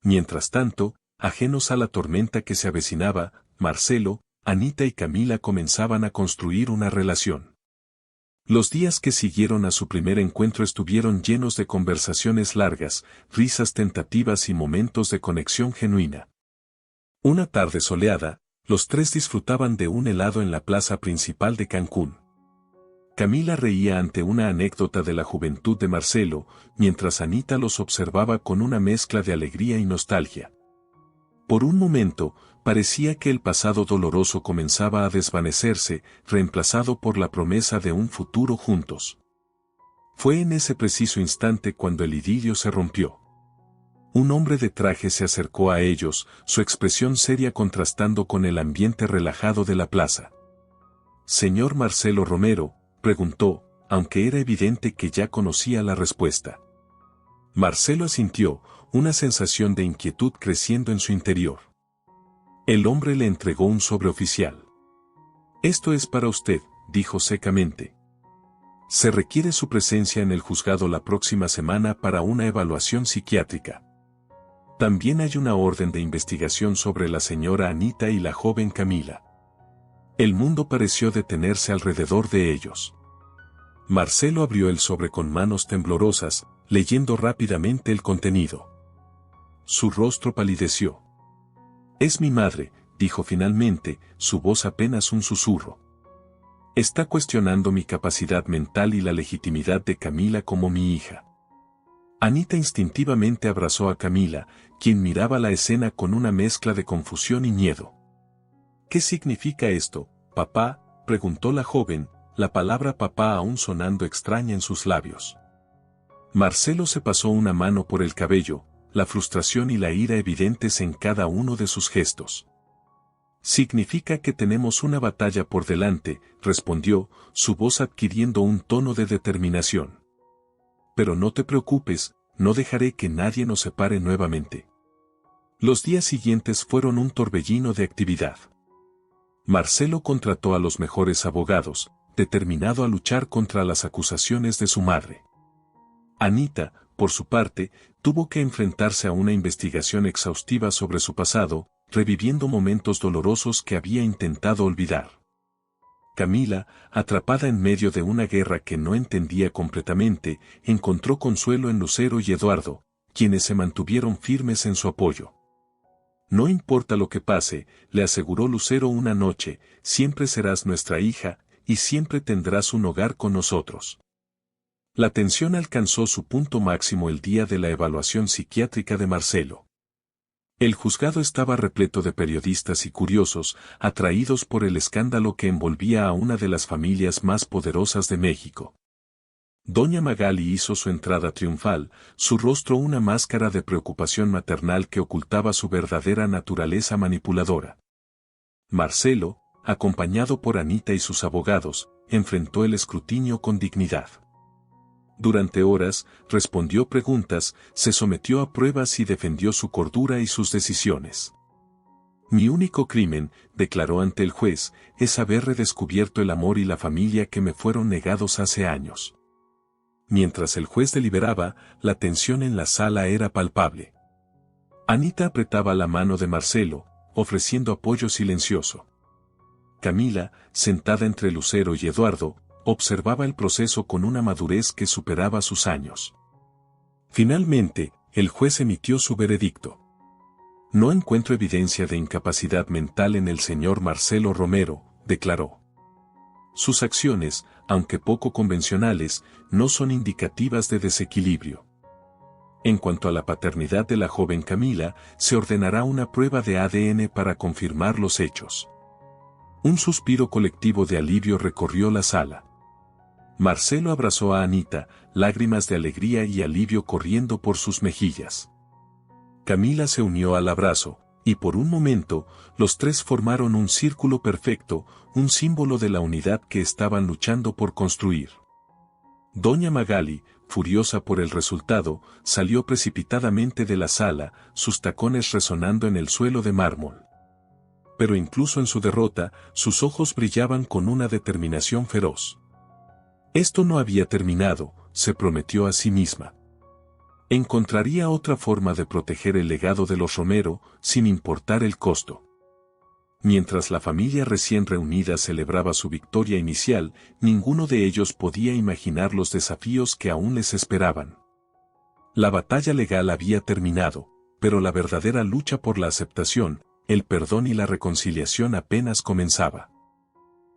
Mientras tanto, ajenos a la tormenta que se avecinaba, Marcelo, Anita y Camila comenzaban a construir una relación. Los días que siguieron a su primer encuentro estuvieron llenos de conversaciones largas, risas tentativas y momentos de conexión genuina. Una tarde soleada, los tres disfrutaban de un helado en la plaza principal de Cancún. Camila reía ante una anécdota de la juventud de Marcelo, mientras Anita los observaba con una mezcla de alegría y nostalgia. Por un momento, parecía que el pasado doloroso comenzaba a desvanecerse, reemplazado por la promesa de un futuro juntos. Fue en ese preciso instante cuando el idilio se rompió. Un hombre de traje se acercó a ellos, su expresión seria contrastando con el ambiente relajado de la plaza. «Señor Marcelo Romero», preguntó, aunque era evidente que ya conocía la respuesta. Marcelo asintió, una sensación de inquietud creciendo en su interior. El hombre le entregó un sobre oficial. «Esto es para usted», dijo secamente. «Se requiere su presencia en el juzgado la próxima semana para una evaluación psiquiátrica. También hay una orden de investigación sobre la señora Anita y la joven Camila». El mundo pareció detenerse alrededor de ellos. Marcelo abrió el sobre con manos temblorosas, leyendo rápidamente el contenido. Su rostro palideció. «Es mi madre», dijo finalmente, su voz apenas un susurro. «Está cuestionando mi capacidad mental y la legitimidad de Camila como mi hija». Anita instintivamente abrazó a Camila, quien miraba la escena con una mezcla de confusión y miedo. «¿Qué significa esto, papá?», preguntó la joven, la palabra papá aún sonando extraña en sus labios. Marcelo se pasó una mano por el cabello, la frustración y la ira evidentes en cada uno de sus gestos. «Significa que tenemos una batalla por delante», respondió, su voz adquiriendo un tono de determinación. «Pero no te preocupes, no dejaré que nadie nos separe nuevamente». Los días siguientes fueron un torbellino de actividad. Marcelo contrató a los mejores abogados, determinado a luchar contra las acusaciones de su madre. Anita, por su parte, tuvo que enfrentarse a una investigación exhaustiva sobre su pasado, reviviendo momentos dolorosos que había intentado olvidar. Camila, atrapada en medio de una guerra que no entendía completamente, encontró consuelo en Lucero y Eduardo, quienes se mantuvieron firmes en su apoyo. «No importa lo que pase», le aseguró Lucero una noche, «siempre serás nuestra hija, y siempre tendrás un hogar con nosotros». La tensión alcanzó su punto máximo el día de la evaluación psiquiátrica de Marcelo. El juzgado estaba repleto de periodistas y curiosos, atraídos por el escándalo que envolvía a una de las familias más poderosas de México. Doña Magali hizo su entrada triunfal, su rostro una máscara de preocupación maternal que ocultaba su verdadera naturaleza manipuladora. Marcelo, acompañado por Anita y sus abogados, enfrentó el escrutinio con dignidad. Durante horas, respondió preguntas, se sometió a pruebas y defendió su cordura y sus decisiones. Mi único crimen, declaró ante el juez, es haber redescubierto el amor y la familia que me fueron negados hace años. Mientras el juez deliberaba, la tensión en la sala era palpable. Anita apretaba la mano de Marcelo, ofreciendo apoyo silencioso. Camila, sentada entre Lucero y Eduardo, observaba el proceso con una madurez que superaba sus años. Finalmente, el juez emitió su veredicto. No encuentro evidencia de incapacidad mental en el señor Marcelo Romero, declaró. Sus acciones, aunque poco convencionales, no son indicativas de desequilibrio. En cuanto a la paternidad de la joven Camila, se ordenará una prueba de ADN para confirmar los hechos. Un suspiro colectivo de alivio recorrió la sala. Marcelo abrazó a Anita, lágrimas de alegría y alivio corriendo por sus mejillas. Camila se unió al abrazo, y por un momento, los tres formaron un círculo perfecto, un símbolo de la unidad que estaban luchando por construir. Doña Magali, furiosa por el resultado, salió precipitadamente de la sala, sus tacones resonando en el suelo de mármol. Pero incluso en su derrota, sus ojos brillaban con una determinación feroz. Esto no había terminado, se prometió a sí misma. Encontraría otra forma de proteger el legado de los Romero, sin importar el costo. Mientras la familia recién reunida celebraba su victoria inicial, ninguno de ellos podía imaginar los desafíos que aún les esperaban. La batalla legal había terminado, pero la verdadera lucha por la aceptación, el perdón y la reconciliación apenas comenzaba.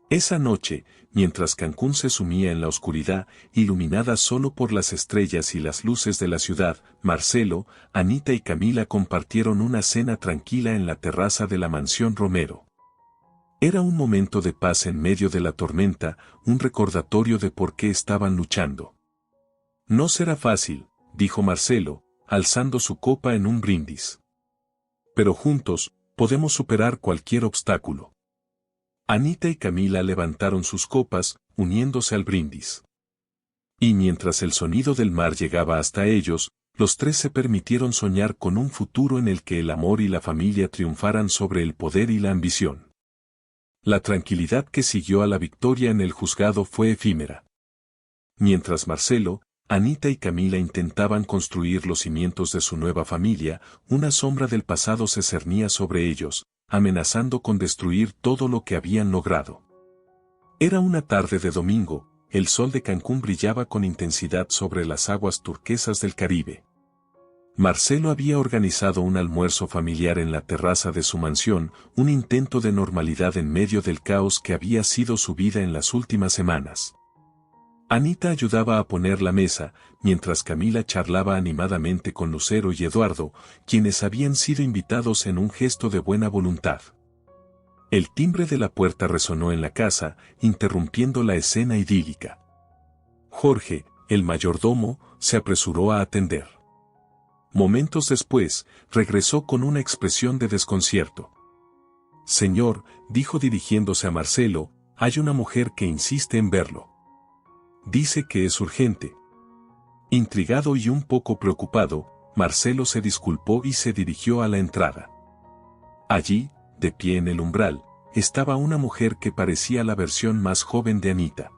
Esa noche, mientras Cancún se sumía en la oscuridad, iluminada solo por las estrellas y las luces de la ciudad, Marcelo, Anita y Camila compartieron una cena tranquila en la terraza de la mansión Romero. Era un momento de paz en medio de la tormenta, un recordatorio de por qué estaban luchando. No será fácil, dijo Marcelo, alzando su copa en un brindis. Pero juntos, podemos superar cualquier obstáculo. Anita y Camila levantaron sus copas, uniéndose al brindis. Y mientras el sonido del mar llegaba hasta ellos, los tres se permitieron soñar con un futuro en el que el amor y la familia triunfaran sobre el poder y la ambición. La tranquilidad que siguió a la victoria en el juzgado fue efímera. Mientras Marcelo, Anita y Camila intentaban construir los cimientos de su nueva familia, una sombra del pasado se cernía sobre ellos, amenazando con destruir todo lo que habían logrado. Era una tarde de domingo, el sol de Cancún brillaba con intensidad sobre las aguas turquesas del Caribe. Marcelo había organizado un almuerzo familiar en la terraza de su mansión, un intento de normalidad en medio del caos que había sido su vida en las últimas semanas. Anita ayudaba a poner la mesa, mientras Camila charlaba animadamente con Lucero y Eduardo, quienes habían sido invitados en un gesto de buena voluntad. El timbre de la puerta resonó en la casa, interrumpiendo la escena idílica. Jorge, el mayordomo, se apresuró a atender. Momentos después, regresó con una expresión de desconcierto. Señor, dijo dirigiéndose a Marcelo, hay una mujer que insiste en verlo. Dice que es urgente. Intrigado y un poco preocupado, Marcelo se disculpó y se dirigió a la entrada. Allí, de pie en el umbral, estaba una mujer que parecía la versión más joven de Anita.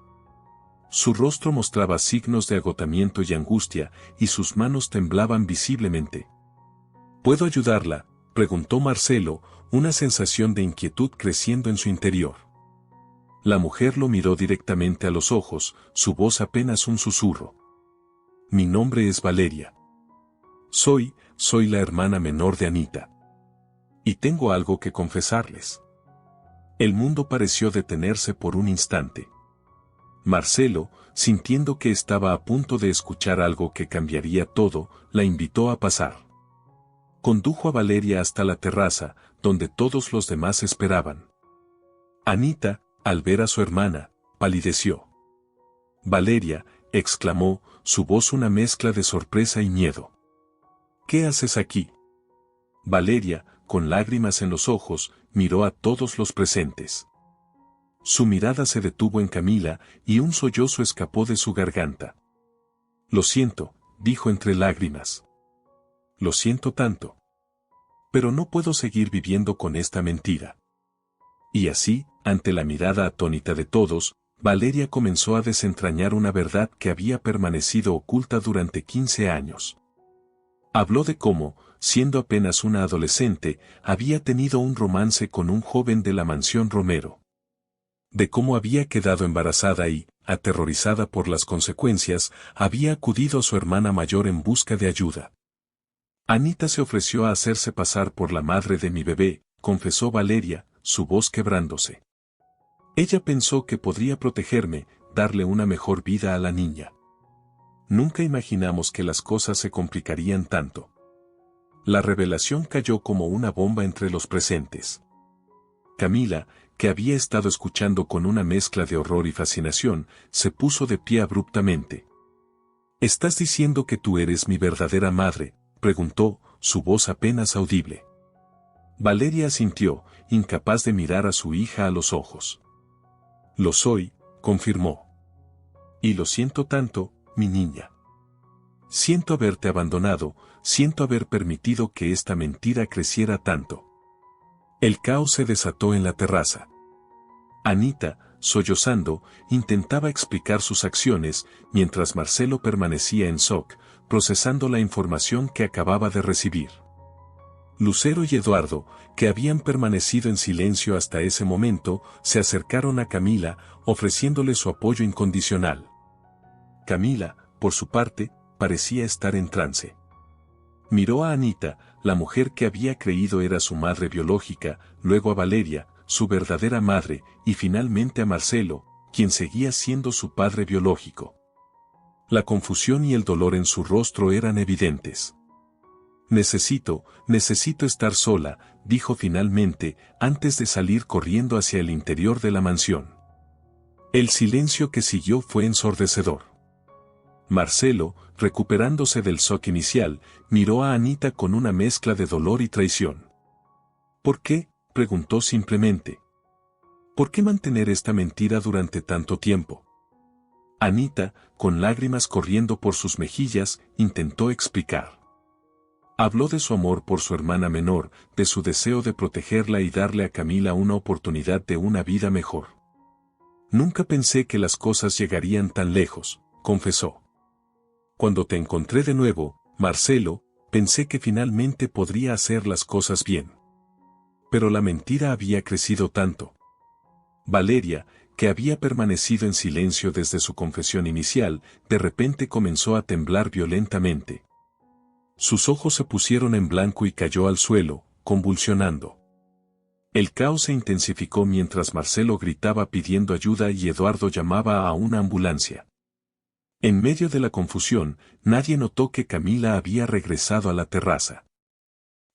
Su rostro mostraba signos de agotamiento y angustia, y sus manos temblaban visiblemente. ¿Puedo ayudarla?, preguntó Marcelo, una sensación de inquietud creciendo en su interior. La mujer lo miró directamente a los ojos, su voz apenas un susurro. Mi nombre es Valeria. Soy la hermana menor de Anita. Y tengo algo que confesarles. El mundo pareció detenerse por un instante. Marcelo, sintiendo que estaba a punto de escuchar algo que cambiaría todo, la invitó a pasar. Condujo a Valeria hasta la terraza, donde todos los demás esperaban. Anita, al ver a su hermana, palideció. Valeria, exclamó, su voz una mezcla de sorpresa y miedo. ¿Qué haces aquí? Valeria, con lágrimas en los ojos, miró a todos los presentes. Su mirada se detuvo en Camila, y un sollozo escapó de su garganta. Lo siento, dijo entre lágrimas. Lo siento tanto. Pero no puedo seguir viviendo con esta mentira. Y así, ante la mirada atónita de todos, Valeria comenzó a desentrañar una verdad que había permanecido oculta durante 15 años. Habló de cómo, siendo apenas una adolescente, había tenido un romance con un joven de la mansión Romero. De cómo había quedado embarazada y, aterrorizada por las consecuencias, había acudido a su hermana mayor en busca de ayuda. Anita se ofreció a hacerse pasar por la madre de mi bebé, confesó Valeria, su voz quebrándose. Ella pensó que podría protegerme, darle una mejor vida a la niña. Nunca imaginamos que las cosas se complicarían tanto. La revelación cayó como una bomba entre los presentes. Camila, que había estado escuchando con una mezcla de horror y fascinación, se puso de pie abruptamente. ¿Estás diciendo que tú eres mi verdadera madre?, preguntó, su voz apenas audible. Valeria asintió, incapaz de mirar a su hija a los ojos. Lo soy, confirmó. Y lo siento tanto, mi niña. Siento haberte abandonado, siento haber permitido que esta mentira creciera tanto. El caos se desató en la terraza. Anita, sollozando, intentaba explicar sus acciones, mientras Marcelo permanecía en shock, procesando la información que acababa de recibir. Lucero y Eduardo, que habían permanecido en silencio hasta ese momento, se acercaron a Camila, ofreciéndole su apoyo incondicional. Camila, por su parte, parecía estar en trance. Miró a Anita, la mujer que había creído era su madre biológica, luego a Valeria, su verdadera madre, y finalmente a Marcelo, quien seguía siendo su padre biológico. La confusión y el dolor en su rostro eran evidentes. Necesito estar sola, dijo finalmente, antes de salir corriendo hacia el interior de la mansión. El silencio que siguió fue ensordecedor. Marcelo, recuperándose del shock inicial, miró a Anita con una mezcla de dolor y traición. ¿Por qué?, preguntó simplemente. ¿Por qué mantener esta mentira durante tanto tiempo? Anita, con lágrimas corriendo por sus mejillas, intentó explicar. Habló de su amor por su hermana menor, de su deseo de protegerla y darle a Camila una oportunidad de una vida mejor. Nunca pensé que las cosas llegarían tan lejos, confesó. Cuando te encontré de nuevo, Marcelo, pensé que finalmente podría hacer las cosas bien. Pero la mentira había crecido tanto. Valeria, que había permanecido en silencio desde su confesión inicial, de repente comenzó a temblar violentamente. Sus ojos se pusieron en blanco y cayó al suelo, convulsionando. El caos se intensificó mientras Marcelo gritaba pidiendo ayuda y Eduardo llamaba a una ambulancia. En medio de la confusión, nadie notó que Camila había regresado a la terraza.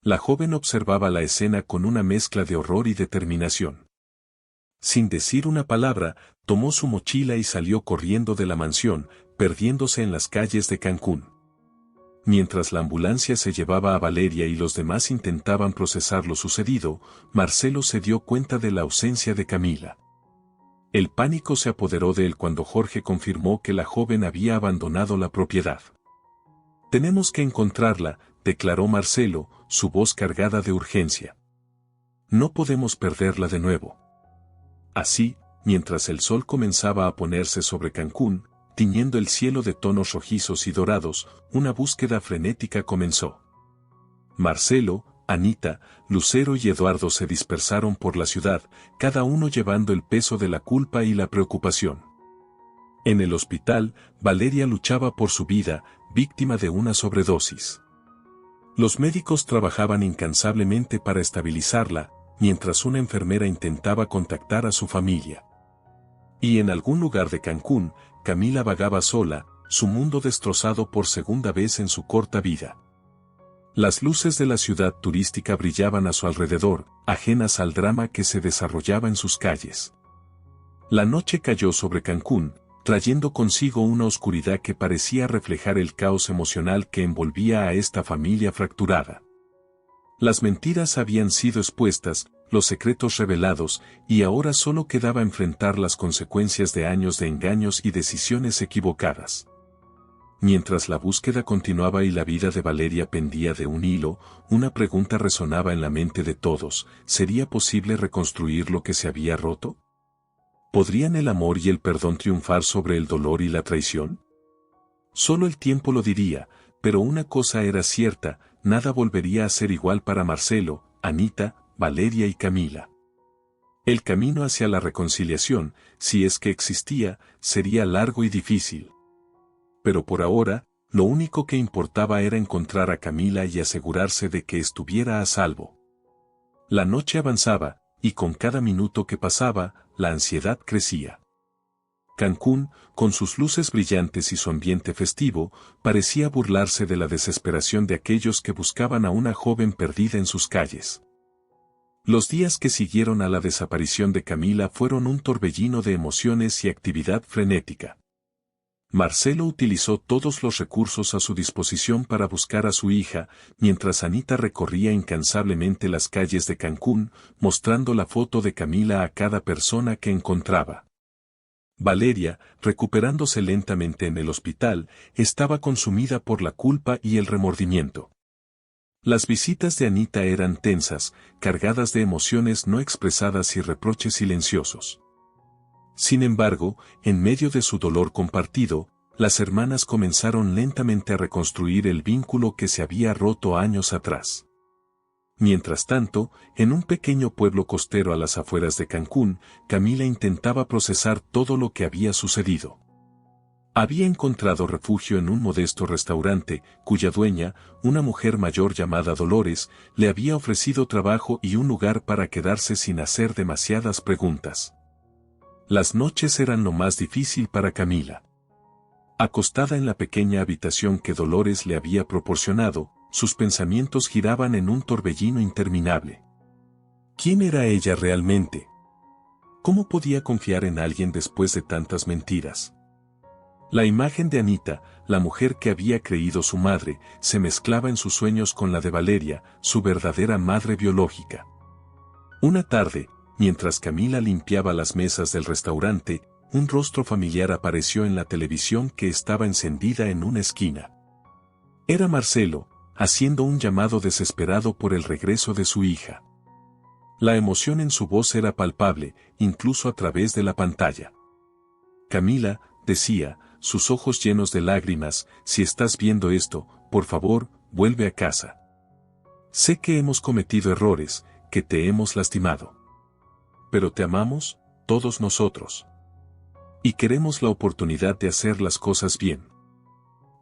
La joven observaba la escena con una mezcla de horror y determinación. Sin decir una palabra, tomó su mochila y salió corriendo de la mansión, perdiéndose en las calles de Cancún. Mientras la ambulancia se llevaba a Valeria y los demás intentaban procesar lo sucedido, Marcelo se dio cuenta de la ausencia de Camila. El pánico se apoderó de él cuando Jorge confirmó que la joven había abandonado la propiedad. Tenemos que encontrarla, declaró Marcelo, su voz cargada de urgencia. No podemos perderla de nuevo. Así, mientras el sol comenzaba a ponerse sobre Cancún, tiñendo el cielo de tonos rojizos y dorados, una búsqueda frenética comenzó. Marcelo, Anita, Lucero y Eduardo se dispersaron por la ciudad, cada uno llevando el peso de la culpa y la preocupación. En el hospital, Valeria luchaba por su vida, víctima de una sobredosis. Los médicos trabajaban incansablemente para estabilizarla, mientras una enfermera intentaba contactar a su familia. Y en algún lugar de Cancún, Camila vagaba sola, su mundo destrozado por segunda vez en su corta vida. Las luces de la ciudad turística brillaban a su alrededor, ajenas al drama que se desarrollaba en sus calles. La noche cayó sobre Cancún, trayendo consigo una oscuridad que parecía reflejar el caos emocional que envolvía a esta familia fracturada. Las mentiras habían sido expuestas, los secretos revelados, y ahora solo quedaba enfrentar las consecuencias de años de engaños y decisiones equivocadas. Mientras la búsqueda continuaba y la vida de Valeria pendía de un hilo, una pregunta resonaba en la mente de todos: ¿sería posible reconstruir lo que se había roto? ¿Podrían el amor y el perdón triunfar sobre el dolor y la traición? Solo el tiempo lo diría, pero una cosa era cierta: nada volvería a ser igual para Marcelo, Anita, Valeria y Camila. El camino hacia la reconciliación, si es que existía, sería largo y difícil. Pero por ahora, lo único que importaba era encontrar a Camila y asegurarse de que estuviera a salvo. La noche avanzaba, y con cada minuto que pasaba, la ansiedad crecía. Cancún, con sus luces brillantes y su ambiente festivo, parecía burlarse de la desesperación de aquellos que buscaban a una joven perdida en sus calles. Los días que siguieron a la desaparición de Camila fueron un torbellino de emociones y actividad frenética. Marcelo utilizó todos los recursos a su disposición para buscar a su hija, mientras Anita recorría incansablemente las calles de Cancún, mostrando la foto de Camila a cada persona que encontraba. Valeria, recuperándose lentamente en el hospital, estaba consumida por la culpa y el remordimiento. Las visitas de Anita eran tensas, cargadas de emociones no expresadas y reproches silenciosos. Sin embargo, en medio de su dolor compartido, las hermanas comenzaron lentamente a reconstruir el vínculo que se había roto años atrás. Mientras tanto, en un pequeño pueblo costero a las afueras de Cancún, Camila intentaba procesar todo lo que había sucedido. Había encontrado refugio en un modesto restaurante, cuya dueña, una mujer mayor llamada Dolores, le había ofrecido trabajo y un lugar para quedarse sin hacer demasiadas preguntas. Las noches eran lo más difícil para Camila. Acostada en la pequeña habitación que Dolores le había proporcionado, sus pensamientos giraban en un torbellino interminable. ¿Quién era ella realmente? ¿Cómo podía confiar en alguien después de tantas mentiras? La imagen de Anita, la mujer que había creído su madre, se mezclaba en sus sueños con la de Valeria, su verdadera madre biológica. Una tarde, mientras Camila limpiaba las mesas del restaurante, un rostro familiar apareció en la televisión que estaba encendida en una esquina. Era Marcelo, haciendo un llamado desesperado por el regreso de su hija. La emoción en su voz era palpable, incluso a través de la pantalla. Camila, decía, sus ojos llenos de lágrimas, si estás viendo esto, por favor, vuelve a casa. Sé que hemos cometido errores, que te hemos lastimado. Pero te amamos, todos nosotros. Y queremos la oportunidad de hacer las cosas bien.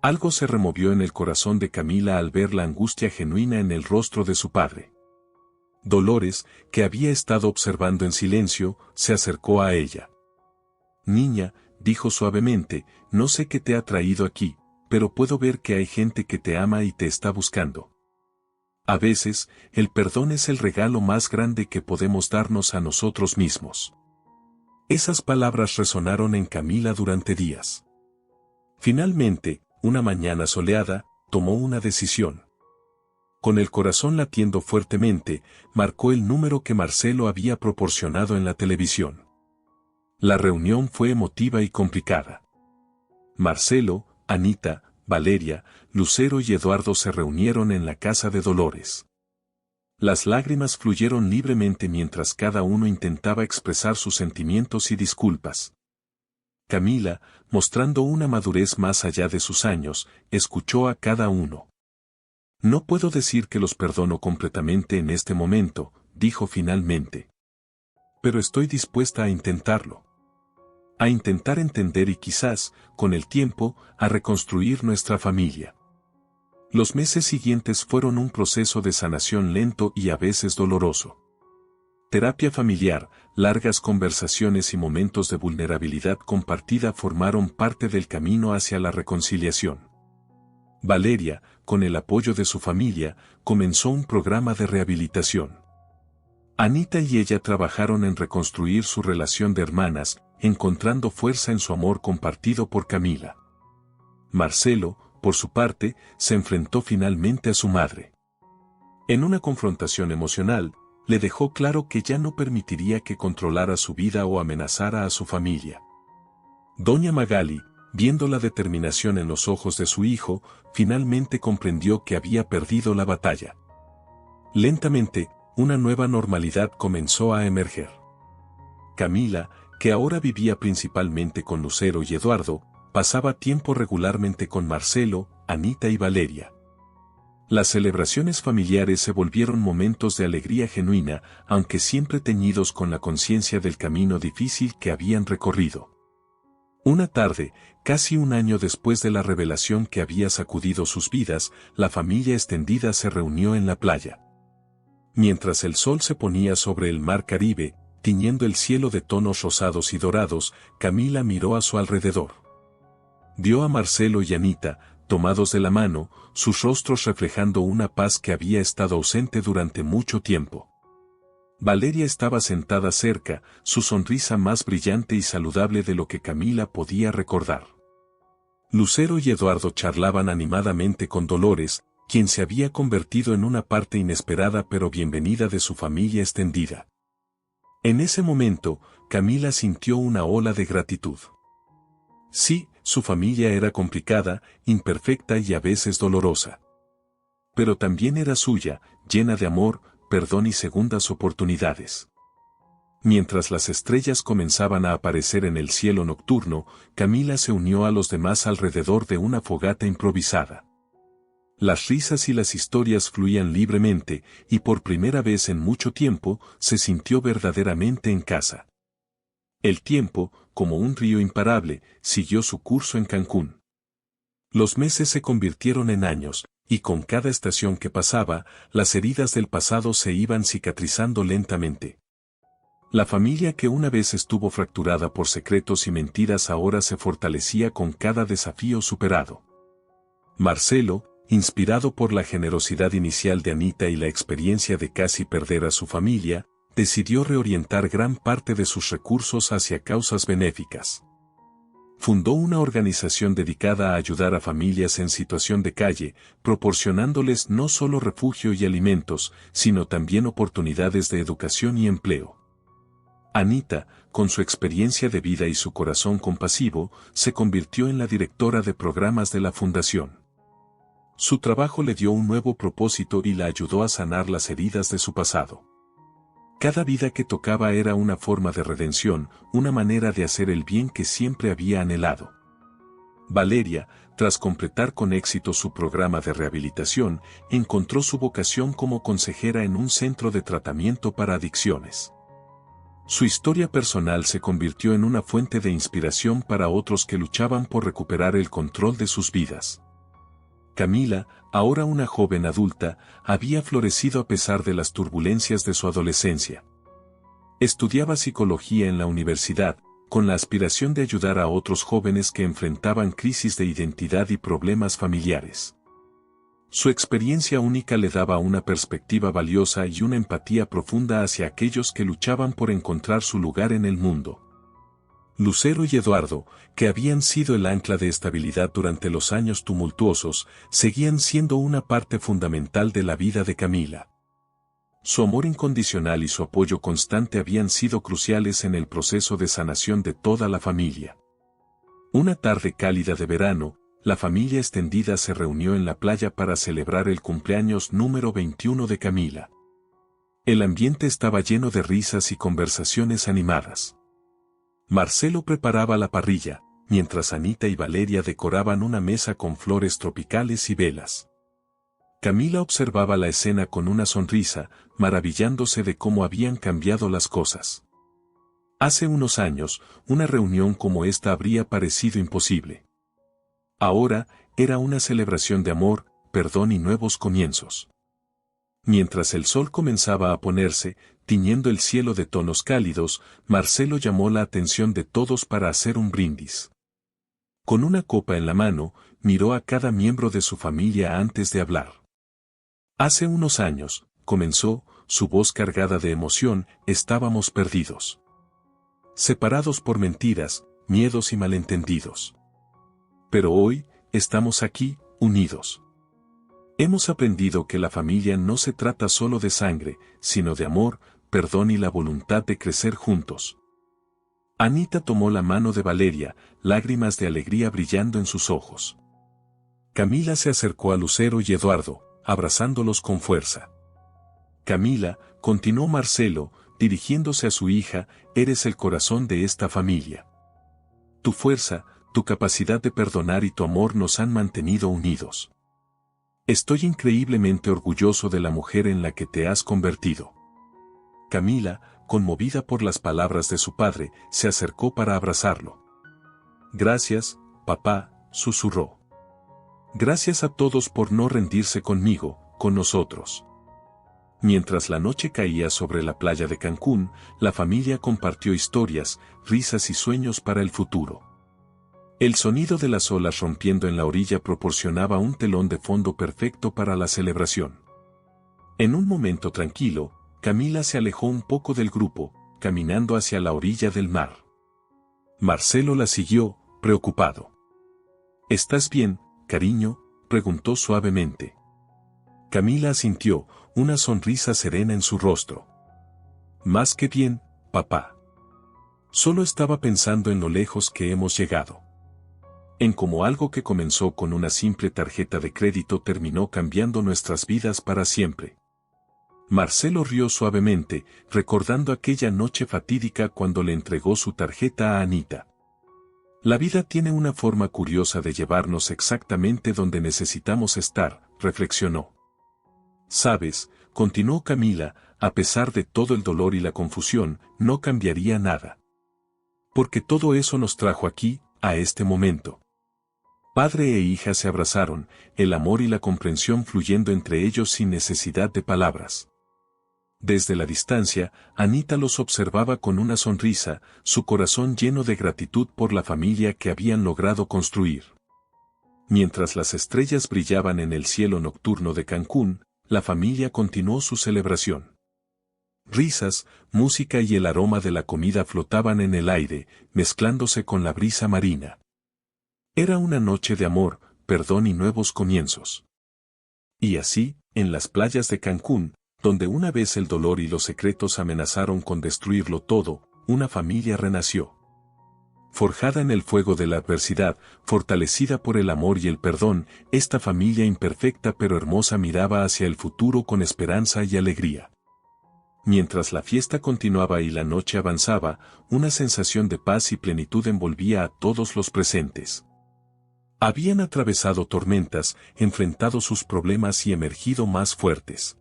Algo se removió en el corazón de Camila al ver la angustia genuina en el rostro de su padre. Dolores, que había estado observando en silencio, se acercó a ella. Niña, dijo suavemente, no sé qué te ha traído aquí, pero puedo ver que hay gente que te ama y te está buscando. A veces, el perdón es el regalo más grande que podemos darnos a nosotros mismos. Esas palabras resonaron en Camila durante días. Finalmente, una mañana soleada, tomó una decisión. Con el corazón latiendo fuertemente, marcó el número que Marcelo había proporcionado en la televisión. La reunión fue emotiva y complicada. Marcelo, Anita, Valeria, Lucero y Eduardo se reunieron en la casa de Dolores. Las lágrimas fluyeron libremente mientras cada uno intentaba expresar sus sentimientos y disculpas. Camila, mostrando una madurez más allá de sus años, escuchó a cada uno. No puedo decir que los perdono completamente en este momento, dijo finalmente. Pero estoy dispuesta a intentarlo. A intentar entender y quizás, con el tiempo, a reconstruir nuestra familia. Los meses siguientes fueron un proceso de sanación lento y a veces doloroso. Terapia familiar, largas conversaciones y momentos de vulnerabilidad compartida formaron parte del camino hacia la reconciliación. Valeria, con el apoyo de su familia, comenzó un programa de rehabilitación. Anita y ella trabajaron en reconstruir su relación de hermanas, encontrando fuerza en su amor compartido por Camila. Marcelo, por su parte, se enfrentó finalmente a su madre. En una confrontación emocional, le dejó claro que ya no permitiría que controlara su vida o amenazara a su familia. Doña Magali, Viendo la determinación en los ojos de su hijo, finalmente comprendió que había perdido la batalla. Lentamente, una nueva normalidad comenzó a emerger. Camila, que ahora vivía principalmente con Lucero y Eduardo, pasaba tiempo regularmente con Marcelo, Anita y Valeria. Las celebraciones familiares se volvieron momentos de alegría genuina, aunque siempre teñidos con la conciencia del camino difícil que habían recorrido. Una tarde, casi un año después de la revelación que había sacudido sus vidas, la familia extendida se reunió en la playa. Mientras el sol se ponía sobre el mar Caribe, tiñendo el cielo de tonos rosados y dorados, Camila miró a su alrededor. Vio a Marcelo y Anita, tomados de la mano, sus rostros reflejando una paz que había estado ausente durante mucho tiempo. Valeria estaba sentada cerca, su sonrisa más brillante y saludable de lo que Camila podía recordar. Lucero y Eduardo charlaban animadamente con Dolores, quien se había convertido en una parte inesperada pero bienvenida de su familia extendida. En ese momento, Camila sintió una ola de gratitud. Sí, su familia era complicada, imperfecta y a veces dolorosa. Pero también era suya, llena de amor, perdón y segundas oportunidades. Mientras las estrellas comenzaban a aparecer en el cielo nocturno, Camila se unió a los demás alrededor de una fogata improvisada. Las risas y las historias fluían libremente, y por primera vez en mucho tiempo, se sintió verdaderamente en casa. El tiempo, como un río imparable, siguió su curso en Cancún. Los meses se convirtieron en años, y con cada estación que pasaba, las heridas del pasado se iban cicatrizando lentamente. La familia que una vez estuvo fracturada por secretos y mentiras ahora se fortalecía con cada desafío superado. Marcelo, inspirado por la generosidad inicial de Anita y la experiencia de casi perder a su familia, decidió reorientar gran parte de sus recursos hacia causas benéficas. Fundó una organización dedicada a ayudar a familias en situación de calle, proporcionándoles no solo refugio y alimentos, sino también oportunidades de educación y empleo. Anita, con su experiencia de vida y su corazón compasivo, se convirtió en la directora de programas de la fundación. Su trabajo le dio un nuevo propósito y la ayudó a sanar las heridas de su pasado. Cada vida que tocaba era una forma de redención, una manera de hacer el bien que siempre había anhelado. Valeria, tras completar con éxito su programa de rehabilitación, encontró su vocación como consejera en un centro de tratamiento para adicciones. Su historia personal se convirtió en una fuente de inspiración para otros que luchaban por recuperar el control de sus vidas. Camila, ahora una joven adulta, había florecido a pesar de las turbulencias de su adolescencia. Estudiaba psicología en la universidad, con la aspiración de ayudar a otros jóvenes que enfrentaban crisis de identidad y problemas familiares. Su experiencia única le daba una perspectiva valiosa y una empatía profunda hacia aquellos que luchaban por encontrar su lugar en el mundo. Lucero y Eduardo, que habían sido el ancla de estabilidad durante los años tumultuosos, seguían siendo una parte fundamental de la vida de Camila. Su amor incondicional y su apoyo constante habían sido cruciales en el proceso de sanación de toda la familia. Una tarde cálida de verano, la familia extendida se reunió en la playa para celebrar el cumpleaños número 21 de Camila. El ambiente estaba lleno de risas y conversaciones animadas. Marcelo preparaba la parrilla, mientras Anita y Valeria decoraban una mesa con flores tropicales y velas. Camila observaba la escena con una sonrisa, maravillándose de cómo habían cambiado las cosas. Hace unos años, una reunión como esta habría parecido imposible. Ahora, era una celebración de amor, perdón y nuevos comienzos. Mientras el sol comenzaba a ponerse, tiñendo el cielo de tonos cálidos, Marcelo llamó la atención de todos para hacer un brindis. Con una copa en la mano, miró a cada miembro de su familia antes de hablar. Hace unos años, comenzó, su voz cargada de emoción, estábamos perdidos. Separados por mentiras, miedos y malentendidos. Pero hoy, estamos aquí, unidos. Hemos aprendido que la familia no se trata solo de sangre, sino de amor, perdón y la voluntad de crecer juntos. Anita tomó la mano de Valeria, lágrimas de alegría brillando en sus ojos. Camila se acercó a Lucero y Eduardo, abrazándolos con fuerza. Camila, continuó Marcelo, dirigiéndose a su hija, eres el corazón de esta familia. Tu fuerza, tu capacidad de perdonar y tu amor nos han mantenido unidos. Estoy increíblemente orgulloso de la mujer en la que te has convertido. Camila, conmovida por las palabras de su padre, se acercó para abrazarlo. Gracias, papá, susurró. Gracias a todos por no rendirse conmigo, con nosotros. Mientras la noche caía sobre la playa de Cancún, la familia compartió historias, risas y sueños para el futuro. El sonido de las olas rompiendo en la orilla proporcionaba un telón de fondo perfecto para la celebración. En un momento tranquilo, Camila se alejó un poco del grupo, caminando hacia la orilla del mar. Marcelo la siguió, preocupado. ¿Estás bien, cariño?, preguntó suavemente. Camila asintió, una sonrisa serena en su rostro. Más que bien, papá. Solo estaba pensando en lo lejos que hemos llegado. En cómo algo que comenzó con una simple tarjeta de crédito terminó cambiando nuestras vidas para siempre. Marcelo rió suavemente, recordando aquella noche fatídica cuando le entregó su tarjeta a Anita. La vida tiene una forma curiosa de llevarnos exactamente donde necesitamos estar, reflexionó. Sabes, continuó Camila, a pesar de todo el dolor y la confusión, no cambiaría nada. Porque todo eso nos trajo aquí, a este momento. Padre e hija se abrazaron, el amor y la comprensión fluyendo entre ellos sin necesidad de palabras. Desde la distancia, Anita los observaba con una sonrisa, su corazón lleno de gratitud por la familia que habían logrado construir. Mientras las estrellas brillaban en el cielo nocturno de Cancún, la familia continuó su celebración. Risas, música y el aroma de la comida flotaban en el aire, mezclándose con la brisa marina. Era una noche de amor, perdón y nuevos comienzos. Y así, en las playas de Cancún, donde una vez el dolor y los secretos amenazaron con destruirlo todo, una familia renació. Forjada en el fuego de la adversidad, fortalecida por el amor y el perdón, esta familia imperfecta pero hermosa miraba hacia el futuro con esperanza y alegría. Mientras la fiesta continuaba y la noche avanzaba, una sensación de paz y plenitud envolvía a todos los presentes. Habían atravesado tormentas, enfrentado sus problemas y emergido más fuertes.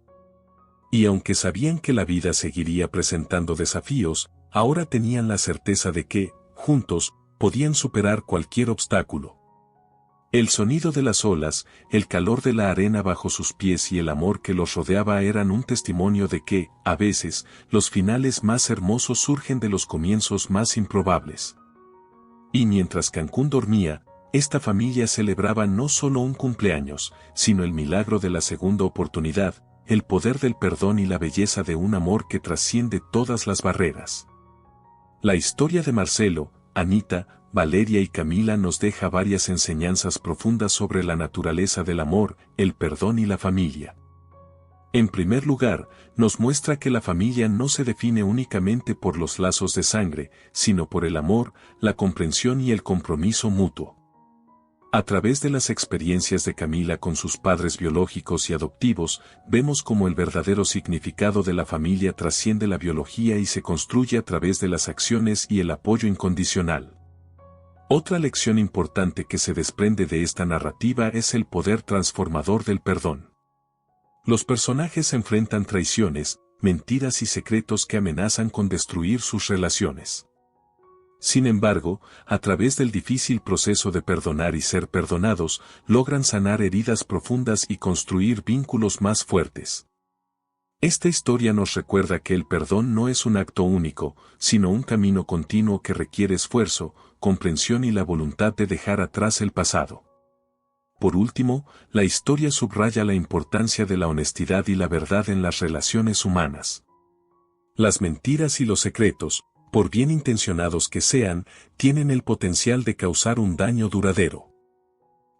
Y aunque sabían que la vida seguiría presentando desafíos, ahora tenían la certeza de que, juntos, podían superar cualquier obstáculo. El sonido de las olas, el calor de la arena bajo sus pies y el amor que los rodeaba eran un testimonio de que, a veces, los finales más hermosos surgen de los comienzos más improbables. Y mientras Cancún dormía, esta familia celebraba no solo un cumpleaños, sino el milagro de la segunda oportunidad, el poder del perdón y la belleza de un amor que trasciende todas las barreras. La historia de Marcelo, Anita, Valeria y Camila nos deja varias enseñanzas profundas sobre la naturaleza del amor, el perdón y la familia. En primer lugar, nos muestra que la familia no se define únicamente por los lazos de sangre, sino por el amor, la comprensión y el compromiso mutuo. A través de las experiencias de Camila con sus padres biológicos y adoptivos, vemos cómo el verdadero significado de la familia trasciende la biología y se construye a través de las acciones y el apoyo incondicional. Otra lección importante que se desprende de esta narrativa es el poder transformador del perdón. Los personajes enfrentan traiciones, mentiras y secretos que amenazan con destruir sus relaciones. Sin embargo, a través del difícil proceso de perdonar y ser perdonados, logran sanar heridas profundas y construir vínculos más fuertes. Esta historia nos recuerda que el perdón no es un acto único, sino un camino continuo que requiere esfuerzo, comprensión y la voluntad de dejar atrás el pasado. Por último, la historia subraya la importancia de la honestidad y la verdad en las relaciones humanas. Las mentiras y los secretos, por bien intencionados que sean, tienen el potencial de causar un daño duradero.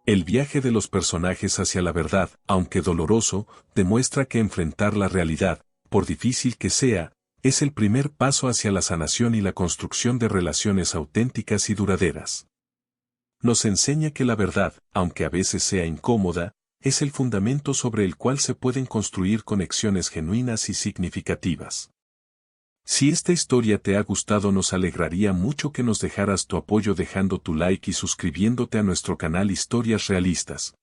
El viaje de los personajes hacia la verdad, aunque doloroso, demuestra que enfrentar la realidad, por difícil que sea, es el primer paso hacia la sanación y la construcción de relaciones auténticas y duraderas. Nos enseña que la verdad, aunque a veces sea incómoda, es el fundamento sobre el cual se pueden construir conexiones genuinas y significativas. Si esta historia te ha gustado, nos alegraría mucho que nos dejaras tu apoyo dejando tu like y suscribiéndote a nuestro canal Historias Realistas.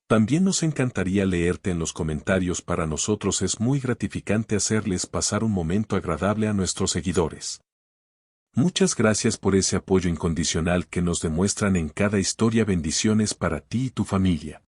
También nos encantaría leerte en los comentarios. Para nosotros es muy gratificante hacerles pasar un momento agradable a nuestros seguidores. Muchas gracias por ese apoyo incondicional que nos demuestran en cada historia. Bendiciones para ti y tu familia.